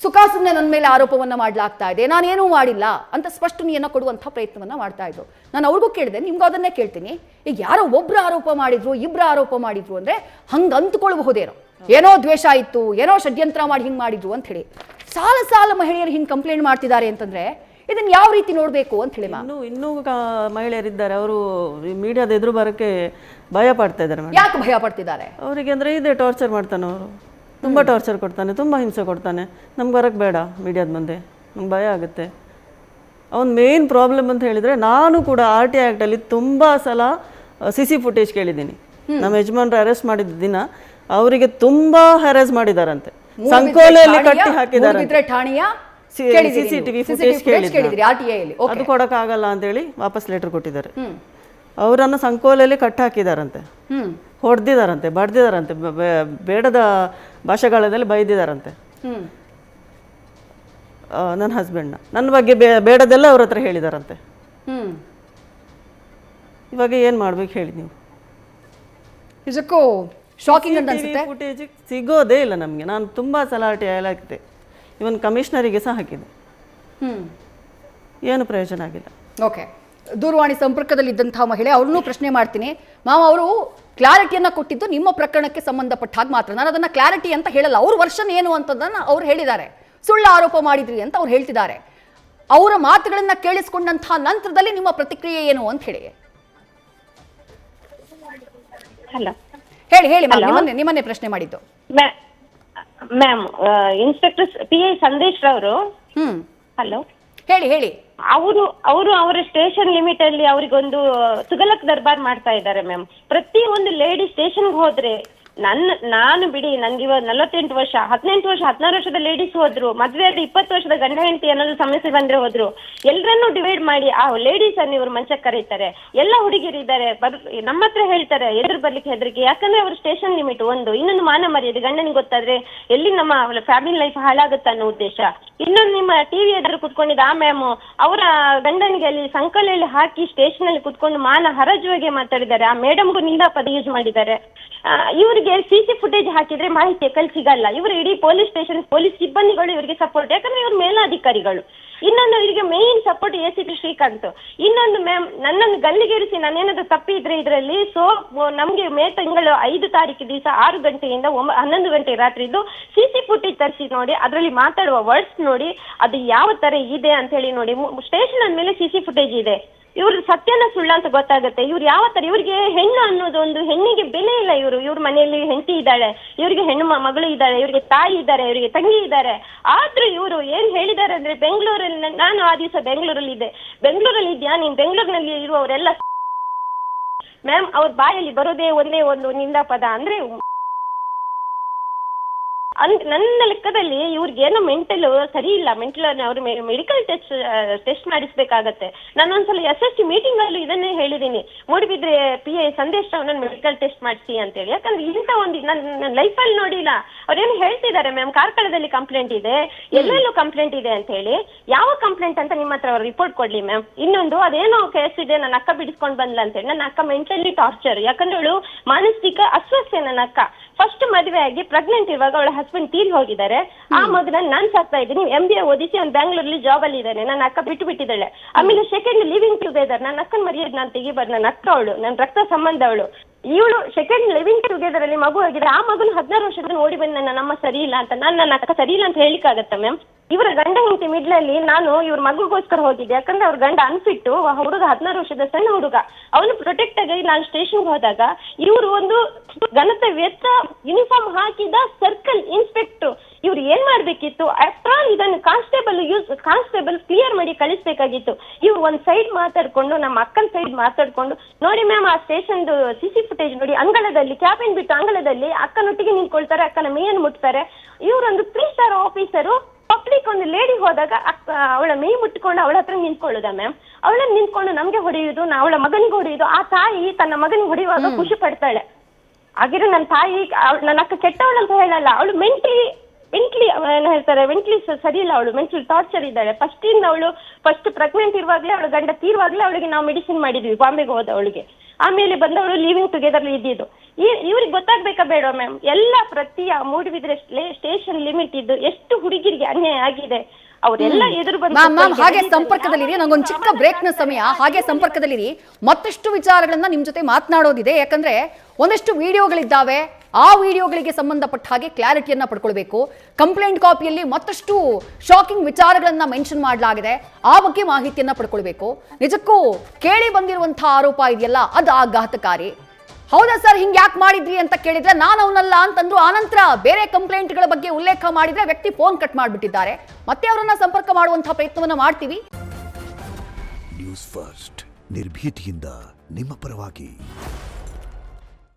ಸುಖಾಸುಮ್ಮನೆ ನನ್ನ ಮೇಲೆ ಆರೋಪವನ್ನ ಮಾಡಲಾಗ್ತಾ ಇದೆ, ನಾನೇನೂ ಮಾಡಿಲ್ಲ ಅಂತ ಸ್ಪಷ್ಟನೆಯನ್ನು ಕೊಡುವಂಥ ಪ್ರಯತ್ನವನ್ನ ಮಾಡ್ತಾ ಇದ್ರು. ನಾನು ಅವ್ರಿಗೂ ಕೇಳಿದೆ, ನಿಮ್ಗೂ ಅದನ್ನೇ ಕೇಳ್ತೀನಿ, ಈಗ ಯಾರೋ ಒಬ್ರು ಆರೋಪ ಮಾಡಿದ್ರು, ಇಬ್ರು ಆರೋಪ ಮಾಡಿದ್ರು ಅಂದ್ರೆ ಹಂಗ ಅಂದ್ಕೊಳ್ಬಹುದೇನೋ, ಏನೋ ದ್ವೇಷ ಇತ್ತು, ಏನೋ ಷಡ್ಯಂತ್ರ ಮಾಡಿ ಹಿಂಗೆ ಮಾಡಿದ್ರು ಅಂತ ಹೇಳಿ. ಸಾಲ ಮಹಿಳೆಯರು ಹಿಂಗೆ ಕಂಪ್ಲೇಂಟ್ ಮಾಡ್ತಿದ್ದಾರೆ ಅಂತಂದ್ರೆ ಇದನ್ನ ಯಾವ ರೀತಿ ನೋಡಬೇಕು ಅಂತ ಹೇಳಿ. ಇನ್ನೂ ಮಹಿಳೆಯರಿದ್ದಾರೆ, ಅವರು ಮೀಡಿಯಾದ ಎದುರು ಬರೋಕ್ಕೆ ಭಯ ಪಡ್ತಾ ಇದ್ದಾರೆ. ಯಾಕೆ ಭಯ ಪಡ್ತಿದ್ದಾರೆ? ಅವರಿಗೆ ಅಂದರೆ ಇದೆ, ಟಾರ್ಚರ್ ಮಾಡ್ತಾನೆ ಅವರು, ತುಂಬ ಟಾರ್ಚರ್ ಕೊಡ್ತಾನೆ, ತುಂಬ ಹಿಂಸೆ ಕೊಡ್ತಾನೆ. ನಮ್ಗೆ ಬರೋಕ್ಕೆ ಬೇಡ ಮೀಡಿಯಾದ ಮುಂದೆ, ನಮ್ಗೆ ಭಯ ಆಗುತ್ತೆ. ಅವನ ಮೇನ್ ಪ್ರಾಬ್ಲಮ್ ಅಂತ ಹೇಳಿದರೆ, ನಾನು ಕೂಡ RT ಆ್ಯಕ್ಟಲ್ಲಿ ತುಂಬ ಸಲ CC ಫುಟೇಜ್ ಕೇಳಿದ್ದೀನಿ. ನಮ್ಮ ಯಜಮಾನ್ರು ಅರೆಸ್ಟ್ ಮಾಡಿದ ದಿನ ಅವರಿಗೆ ತುಂಬ ಹ್ಯಾರೇಸ್ ಮಾಡಿದಾರಂತೆ, ಸಂಕೋಲೆಯಲ್ಲಿ ಕಟ್ಟಿ ಹಾಕಿದ್ದಾರೆ. CCTV ಫುಟೇಜ್ ಕೇಳಿದ್ರಿ, ಅದು ಕೊಡೋಕ್ಕಾಗಲ್ಲ ಅಂತೇಳಿ ವಾಪಸ್ ಲೆಟರ್ ಕೊಟ್ಟಿದ್ದಾರೆ. ಅವರನ್ನು ಸಂಕೋಲೆಯಲ್ಲಿ ಕಟ್ಟಿ ಹಾಕಿದಾರಂತೆ, ಹೊಡೆದಿದ್ದಾರಂತೆ, ಬಡ್ದಿದ್ದಾರಂತೆ, ಬೇಡದ ಭಾಷೆಗಳಲ್ಲಿ ಬೈದಿದ್ದಾರಂತೆ ನನ್ನ ಹಸ್ಬೆಂಡ್ನ. ನನ್ನ ಬಗ್ಗೆ ಬೇಡದೆಲ್ಲ ಅವ್ರ ಹತ್ರ ಹೇಳಿದಾರಂತೆ. ಇವಾಗ ಏನು ಮಾಡ್ಬೇಕು ಹೇಳಿ ನೀವು? ನಿಜಕ್ಕೂ ಶಾಕಿಂಗ್ ಅಂತ ಅನ್ಸುತ್ತೆ. ಫುಟೇಜ್ ಸಿಗೋದೇ ಇಲ್ಲ ನಮಗೆ. ನಾನು ತುಂಬ ಸಲ RT ಹಾಕಿದೆ, ಇವನ್ ಕಮಿಷನರಿಗೆ ಸಹ ಹಾಕಿದೆ, ಏನು ಪ್ರಯೋಜನ ಆಗಿಲ್ಲ. ಓಕೆ, ದೂರವಾಣಿ ಸಂಪರ್ಕದಲ್ಲಿದ್ದಂತಹ ಮಹಿಳೆ, ಅವ್ರನ್ನೂ ಪ್ರಶ್ನೆ ಮಾಡ್ತೀನಿ. ಮಾವ, ಅವರು ಕ್ಲಾರಿಟಿಯನ್ನು ಕೊಟ್ಟಿದ್ದು ನಿಮ್ಮ ಪ್ರಕರಣಕ್ಕೆ ಸಂಬಂಧಪಟ್ಟ ಹಾಗೆ ಮಾತ್ರ, ನಾನು ಅದನ್ನು ಕ್ಲಾರಿಟಿ ಅಂತ ಹೇಳಲ್ಲ. ಅವ್ರ ವರ್ಷನ್ ಏನು ಅಂತದನ್ನು ಅವ್ರು ಹೇಳಿದ್ದಾರೆ, ಸುಳ್ಳು ಆರೋಪ ಮಾಡಿದ್ರಿ ಅಂತ ಅವ್ರು ಹೇಳ್ತಿದ್ದಾರೆ. ಅವರ ಮಾತುಗಳನ್ನು ಕೇಳಿಸ್ಕೊಂಡಂತಹ ನಂತರದಲ್ಲಿ ನಿಮ್ಮ ಪ್ರತಿಕ್ರಿಯೆ ಏನು ಅಂತ ಹೇಳಿ. ಹೇಳಿ ನಿಮ್ಮನ್ನೇ ಪ್ರಶ್ನೆ ಮಾಡಿದ್ದು. ಮ್ಯಾಮ್, ಇನ್ಸ್ಪೆಕ್ಟರ್ PI ಸಂದೇಶ್ ರವರು. ಹಲೋ, ಹೇಳಿ. ಅವರು ಅವರ ಸ್ಟೇಷನ್ ಲಿಮಿಟ್ ಅಲ್ಲಿ ಅವರಿಗೊಂದು ತುಗಲಕ್ ದರ್ಬಾರ್ ಮಾಡ್ತಾ ಇದ್ದಾರೆ ಮ್ಯಾಮ್. ಪ್ರತಿ ಒಂದು ಲೇಡಿ ಸ್ಟೇಷನ್ಗೆ ಹೋದ್ರೆ, ನಾನು ಬಿಡಿ, ನನ್ಗೆ ಇವಾಗ 48 ವರ್ಷ, 18 ವರ್ಷ, 16 ವರ್ಷದ ಲೇಡೀಸ್ ಹೋದ್ರು, ಮದ್ವೆ ಆದ್ರೆ 20 ವರ್ಷದ ಗಂಡ ಹೆಂಡತಿ ಏನಾದ್ರು ಸಮಸ್ಯೆ ಬಂದ್ರೆ ಹೋದ್ರು, ಎಲ್ಲರನ್ನೂ ಡಿವೈಡ್ ಮಾಡಿ ಆ ಲೇಡೀಸ್ ಅನ್ನು ಇವ್ರು ಮಂಚಕ್ಕೆ ಕರೀತಾರೆ. ಎಲ್ಲ ಹುಡುಗಿರಿದ್ದಾರೆ, ನಮ್ಮ ಹತ್ರ ಹೇಳ್ತಾರೆ ಎದುರು ಬರ್ಲಿಕ್ಕೆ ಹೆದರಿಕೆ. ಯಾಕಂದ್ರೆ ಅವ್ರ ಸ್ಟೇಷನ್ ಲಿಮಿಟ್ ಒಂದು, ಇನ್ನೊಂದು ಮಾನ ಮರ್ಯಾದೆ, ಗಂಡನಿಗೆ ಗೊತ್ತಾದ್ರೆ ಎಲ್ಲಿ ನಮ್ಮ ಫ್ಯಾಮಿಲಿ ಲೈಫ್ ಹಾಳಾಗುತ್ತೆ ಅನ್ನೋ ಉದ್ದೇಶ. ಇನ್ನೊಂದು, ನಿಮ್ಮ TV ಎದುರು ಕುತ್ಕೊಂಡಿದ್ದ ಆ ಮ್ಯಾಮ್ ಅವರ ಗಂಡನಿಗೆ ಅಲ್ಲಿ ಸಂಕಲೆಯಲ್ಲಿ ಹಾಕಿ ಸ್ಟೇಷನ್ ಅಲ್ಲಿ ಕುತ್ಕೊಂಡು ಮಾನ ಹರಾಜುವಾಗೆ ಮಾತಾಡಿದ್ದಾರೆ. ಆ ಮೇಡಮ್ಗೂ ನಿಂದಾ ಪದ ಯೂಸ್ ಮಾಡಿದ್ದಾರೆ. ಇವ್ರಿಗೆ CC ಫುಟೇಜ್ ಹಾಕಿದ್ರೆ ಮಾಹಿತಿ ಕಲ್ ಸಿಗಲ್ಲ. ಇವರು ಇಡೀ ಪೊಲೀಸ್ ಸ್ಟೇಷನ್ ಪೊಲೀಸ್ ಸಿಬ್ಬಂದಿಗಳು ಇವರಿಗೆ ಸಪೋರ್ಟ್, ಯಾಕಂದ್ರೆ ಇವ್ರ ಮೇಲಾಧಿಕಾರಿಗಳು. ಇನ್ನೊಂದು, ಇವರಿಗೆ ಮೇನ್ ಸಪೋರ್ಟ್ ACP ಶ್ರೀಕಾಂತ್. ಇನ್ನೊಂದು, ಮ್ಯಾಮ್, ನನ್ನನ್ನು ಗಲ್ಲಿಗೇರಿಸಿ ನಾನೇನಾದ್ರು ತಪ್ಪಿದ್ರೆ ಇದರಲ್ಲಿ, ಸೊ ನಮ್ಗೆ ಮೇ ತಿಂಗಳು 5 ತಾರೀಕು ದಿವಸ 6 ಗಂಟೆಯಿಂದ 11 ಗಂಟೆ ರಾತ್ರಿದು CC ಫುಟೇಜ್ ತರಿಸಿ ನೋಡಿ, ಅದರಲ್ಲಿ ಮಾತಾಡುವ ವರ್ಡ್ಸ್ ನೋಡಿ, ಅದು ಯಾವ ತರ ಇದೆ ಅಂತ ಹೇಳಿ ನೋಡಿ. ಸ್ಟೇಷನ್ ಅಂದ್ಮೇಲೆ CC ಫುಟೇಜ್ ಇದೆ. ಇವ್ರ ಸತ್ಯನ ಸುಳ್ಳ ಅಂತ ಗೊತ್ತಾಗುತ್ತೆ. ಇವ್ರು ಯಾವ ತರ, ಇವ್ರಿಗೆ ಹೆಣ್ಣು ಅನ್ನೋದು ಒಂದು, ಹೆಣ್ಣಿಗೆ ಬೆಲೆ ಇಲ್ಲ. ಇವ್ರ ಮನೆಯಲ್ಲಿ ಹೆಂಡತಿ ಇದ್ದಾಳೆ, ಇವ್ರಿಗೆ ಹೆಣ್ಣು ಮಗಳು ಇದ್ದಾಳೆ, ಇವ್ರಿಗೆ ತಾಯಿ ಇದ್ದಾರೆ, ಇವರಿಗೆ ತಂಗಿ ಇದ್ದಾರೆ. ಆದ್ರೂ ಇವರು ಏನ್ ಹೇಳಿದ್ದಾರೆ ಅಂದ್ರೆ, ಬೆಂಗಳೂರಲ್ಲಿ, ನಾನು ಆ ದಿವಸ ಬೆಂಗಳೂರಲ್ಲಿ ಇದ್ದೆ, ಬೆಂಗಳೂರಲ್ಲಿ ಇದ್ಯಾ ನೀನ್, ಬೆಂಗಳೂರಿನಲ್ಲಿ ಇರುವವರೆಲ್ಲ ಮ್ಯಾಮ್, ಅವ್ರ ಬಾಯಲ್ಲಿ ಬರೋದೇ ಒಂದೇ ಒಂದು ನಿಂದಾ ಪದ ಅಂದ್ರೆ ನನ್ನ ಲೆಕ್ಕದಲ್ಲಿ ಇವ್ರಿಗೇನೋ ಮೆಂಟಲ್ ಸರಿ ಇಲ್ಲ, ಮೆಂಟಲ್ ಅವ್ರು ಮೆಡಿಕಲ್ ಟೆಸ್ಟ್ ಮಾಡಿಸ್ಬೇಕಾಗತ್ತೆ. ನಾನು ಒಂದ್ಸಲ SST ಮೀಟಿಂಗ್ ಅಲ್ಲಿ ಇದನ್ನೇ ಹೇಳಿದೀನಿ, ಮೂಡಿಬಿದ್ರೆ PA ಸಂದೇಶ್ ಅವನನ್ನ ಮೆಡಿಕಲ್ ಟೆಸ್ಟ್ ಮಾಡಿಸಿ ಅಂತೇಳಿ. ಯಾಕಂದ್ರೆ ಇಂಥ ಒಂದು ನನ್ನ ಲೈಫಲ್ಲಿ ನೋಡಿಲ್ಲ. ಅವ್ರೇನು ಹೇಳ್ತಿದ್ದಾರೆ ಮ್ಯಾಮ್, ಕಾರ್ಕಳದಲ್ಲಿ ಕಂಪ್ಲೇಂಟ್ ಇದೆ, ಎಲ್ಲೆಲ್ಲೂ ಕಂಪ್ಲೇಂಟ್ ಇದೆ ಅಂತ ಹೇಳಿ. ಯಾವ ಕಂಪ್ಲೇಂಟ್ ಅಂತ ನಿಮ್ಮ ಹತ್ರ ಅವ್ರು ರಿಪೋರ್ಟ್ ಕೊಡ್ಲಿ ಮ್ಯಾಮ್. ಇನ್ನೊಂದು ಅದೇನೋ ಕೇಸ್ ಇದೆ, ನನ್ನ ಅಕ್ಕ ಬಿಡಿಸ್ಕೊಂಡು ಬಂದ್ಲ ಅಂತೇಳಿ. ನನ್ನ ಅಕ್ಕ ಮೆಂಟಲಿ ಟಾರ್ಚರ್, ಯಾಕಂದ್ರೆ ಅವಳು ಮಾನಸಿಕ ಅಸ್ವಸ್ಥೆ. ನನ್ನ ಅಕ್ಕ ಫಸ್ಟ್ ಮದುವೆ ಆಗಿ ಪ್ರೆಗ್ನೆಂಟ್ ಇರುವಾಗ ಅವಳ ಹಸ್ಬೆಂಡ್ ತೀರಿ ಹೋಗಿದ್ದಾರೆ. ಆ ಮಗನ ನಾನ್ ಸಾಕ್ತಾ ಇದ್ದೀನಿ, MBA ಓದಿಸಿ ಅವ್ನು ಬ್ಯಾಂಗ್ಳೂರ್ಲಿ ಜಾಬ್ ಅಲ್ಲಿ ಇದ್ದಾನೆ. ನನ್ನ ಅಕ್ಕ ಬಿಟ್ಟು ಬಿಟ್ಟಿದ್ದಾಳೆ. ಆಮೇಲೆ ಸೆಕೆಂಡ್ ಲಿವಿಂಗ್ ಟುಗೆದರ್, ನನ್ನ ಅಕ್ಕನ ಮರ್ಯಾದೆ ನಾನು ತೆಗಿಬಾರ್ದು, ನನ್ನ ಅಕ್ಕ ಅವಳು, ನನ್ನ ರಕ್ತ ಸಂಬಂಧ ಅವಳು. ಇವಳು ಸೆಕೆಂಡ್ ಲಿವಿಂಗ್ ಟುಗೆದರ್ ಅಲ್ಲಿ ಮಗು ಆಗಿದೆ. ಆ ಮಗನ 16 ವರ್ಷದ ಓಡಿ ಬಂದು ನನ್ನ ಸರಿ ಇಲ್ಲ ಅಂತ. ನನ್ನ ಅಕ್ಕ ಸರಿ ಇಲ್ಲ ಅಂತ ಹೇಳಿಕ್ಕಾಗತ್ತ ಮ್ಯಾಮ್? ಇವರ ಗಂಡ ಹೆಂಡತಿ ಮಿಡ್ಲಲ್ಲಿ ನಾನು ಇವ್ರ ಮಗುಗೋಸ್ಕರ ಹೋಗಿದ್ದೆ. ಯಾಕಂದ್ರೆ ಅವ್ರ ಗಂಡ ಅನ್ಫಿಟ್ಟು, ಹುಡುಗ 16 ವರ್ಷದ ಸಣ್ಣ ಹುಡುಗ. ಅವನು ಪ್ರೊಟೆಕ್ಟ್ ಆಗಿ ನಾನು ಸ್ಟೇಷನ್ಗೆ ಹೋದಾಗ ಇವರು ಒಂದು ಗಣತವ್ಯತ್ತ ಯೂನಿಫಾರ್ಮ್ ಹಾಕಿದ ಸರ್ಕಲ್ ಇನ್ಸ್ಪೆಕ್ಟರ್. ಇವ್ರು ಏನ್ ಮಾಡ್ಬೇಕಿತ್ತು? ಆಫ್ಟರ್ ಆಲ್ ಇದನ್ನು ಕಾನ್ಸ್ಟೇಬಲ್ ಕ್ಲಿಯರ್ ಮಾಡಿ ಕಳಿಸ್ಬೇಕಾಗಿತ್ತು. ಇವ್ರು ಒಂದ್ ಸೈಡ್ ಮಾತಾಡ್ಕೊಂಡು, ನಮ್ಮ ಅಕ್ಕನ ಸೈಡ್ ಮಾತಾಡ್ಕೊಂಡು, ನೋಡಿ ಮ್ಯಾಮ್ ಆ ಸ್ಟೇಷನ್ದು CC ಫುಟೇಜ್ ನೋಡಿ, ಅಂಗಳದಲ್ಲಿ ಕ್ಯಾಬಿನ್ ಬಿಟ್ಟು ಅಂಗಳದಲ್ಲಿ ಅಕ್ಕನೊಟ್ಟಿಗೆ ನಿಂತ್ಕೊಳ್ತಾರೆ, ಅಕ್ಕನ ಮೇಯನ್ನು ಮುಟ್ತಾರೆ. ಇವರೊಂದು 3 ಸ್ಟಾರ್ ಆಫೀಸರು ಪಬ್ಲಿಕ್ ಒಂದು ಲೇಡಿ ಹೋದಾಗ ಅವಳ ಮೈ ಮುಟ್ಕೊಂಡು ಅವಳ ಹತ್ರ ನಿಂತ್ಕೊಳ್ಳುದ ಮ್ಯಾಮ್? ಅವಳನ್ನ ನಿಂತ್ಕೊಂಡು ನಮ್ಗೆ ಹೊಡೆಯುವುದು, ಅವಳ ಮಗನಿಗೆ ಹೊಡೆಯುವುದು. ಆ ತಾಯಿ ತನ್ನ ಮಗನಿಗೆ ಹೊಡೆಯುವಾಗ ಖುಷಿ ಪಡ್ತಾಳೆ. ಆಗಿರೋ ನನ್ನ ತಾಯಿ, ನನ್ನ ಅಕ್ಕ ಕೆಟ್ಟವಳು ಅಂತ ಹೇಳಲ್ಲ, ಅವಳು ಮೆಂಟ್ಲಿ ಏನ್ ಹೇಳ್ತಾರೆ, ಮೆಂಟ್ಲಿ ಸರಿ ಇಲ್ಲ, ಅವಳು ಮೆಂಟಲ್ ಟಾರ್ಚರ್ ಇದ್ದಾಳೆ. ಫಸ್ಟ್ ಪ್ರೆಗ್ನೆಂಟ್ ಇರುವಾಗ್ಲೇ ಅವಳ ಗಂಡ ತೀರುವಾಗ್ಲೇ ಅವಳಿಗೆ ನಾವು ಮೆಡಿಸಿನ್ ಮಾಡಿದ್ವಿ, ಬಾಂಬೆಗೆ ಹೋದ ಅವಳಿಗೆ. ಆಮೇಲೆ ಬಂದವಳು ಲಿವಿಂಗ್ ಟುಗೆದರ್ ಇದ್ದಿದ್ದು. ಇವ್ರಿಗೆ ಗೊತ್ತಾಗ್ಬೇಕಾ ಬೇಡ ಮ್ಯಾಮ್? ಎಲ್ಲ ಪ್ರತಿ ಮೂಡಿಬಿದ್ರೆ ಸ್ಟೇಷನ್ ಲಿಮಿಟ್ ಇದ್ದು ಎಷ್ಟು ಹುಡುಗಿರಿಗೆ ಅನ್ಯಾಯ ಆಗಿದೆ. ಅವರೆಲ್ಲ ಎದುರು ಮ್ಯಾಮ್ ಹಾಗೆ ಸಂಪರ್ಕದಲ್ಲಿರಿ, ನಂಗೊಂದು ಚಿಕ್ಕ ಬ್ರೇಕ್ ನ ಸಮಯ. ಹಾಗೆ ಸಂಪರ್ಕದಲ್ಲಿರಿ, ಮತ್ತಷ್ಟು ವಿಚಾರಗಳನ್ನ ನಿಮ್ ಜೊತೆ ಮಾತನಾಡೋದಿದೆ. ಯಾಕಂದ್ರೆ ಒಂದಷ್ಟು ವಿಡಿಯೋಗಳಿದ್ದಾವೆ, ಆ ವಿಡಿಯೋಗಳಿಗೆ ಸಂಬಂಧಪಟ್ಟ ಹಾಗೆ ಕ್ಲಾರಿಟಿಯನ್ನ ಪಡ್ಕೊಳ್ಬೇಕು. ಕಂಪ್ಲೇಂಟ್ ಕಾಪಿಯಲ್ಲಿ ಮತ್ತಷ್ಟು ಶಾಕಿಂಗ್ ವಿಚಾರಗಳನ್ನ ಮೆನ್ಷನ್ ಮಾಡಲಾಗಿದೆ, ಆ ಬಗ್ಗೆ ಮಾಹಿತಿಯನ್ನ ಪಡ್ಕೊಳ್ಬೇಕು. ನಿಜಕ್ಕೂ ಕೇಳಿ ಬಂದಿರುವಂತಹ ಆರೋಪ ಇದೆಯಲ್ಲ, ಅದು ಆಘಾತಕಾರಿ. ಹೌದಾ ಸರ್, ಹಿಂಗ್ ಯಾಕೆ ಮಾಡಿದ್ರಿ ಅಂತ ಕೇಳಿದ್ರೆ ನಾನು ಅವನಲ್ಲ ಅಂತಂದ್ರು. ಆನಂತರ ಬೇರೆ ಕಂಪ್ಲೇಂಟ್ಗಳ ಬಗ್ಗೆ ಉಲ್ಲೇಖ ಮಾಡಿದ್ರೆ ವ್ಯಕ್ತಿ ಫೋನ್ ಕಟ್ ಮಾಡಿಬಿಟ್ಟಿದ್ದಾರೆ. ಮತ್ತೆ ಅವರನ್ನ ಸಂಪರ್ಕ ಮಾಡುವಂತಹ ಪ್ರಯತ್ನವನ್ನ ಮಾಡ್ತೀವಿ. ನ್ಯೂಸ್ ಫಸ್ಟ್, ನಿರ್ಭೀತಿಯಿಂದ ನಿಮ್ಮ ಪರವಾಗಿ.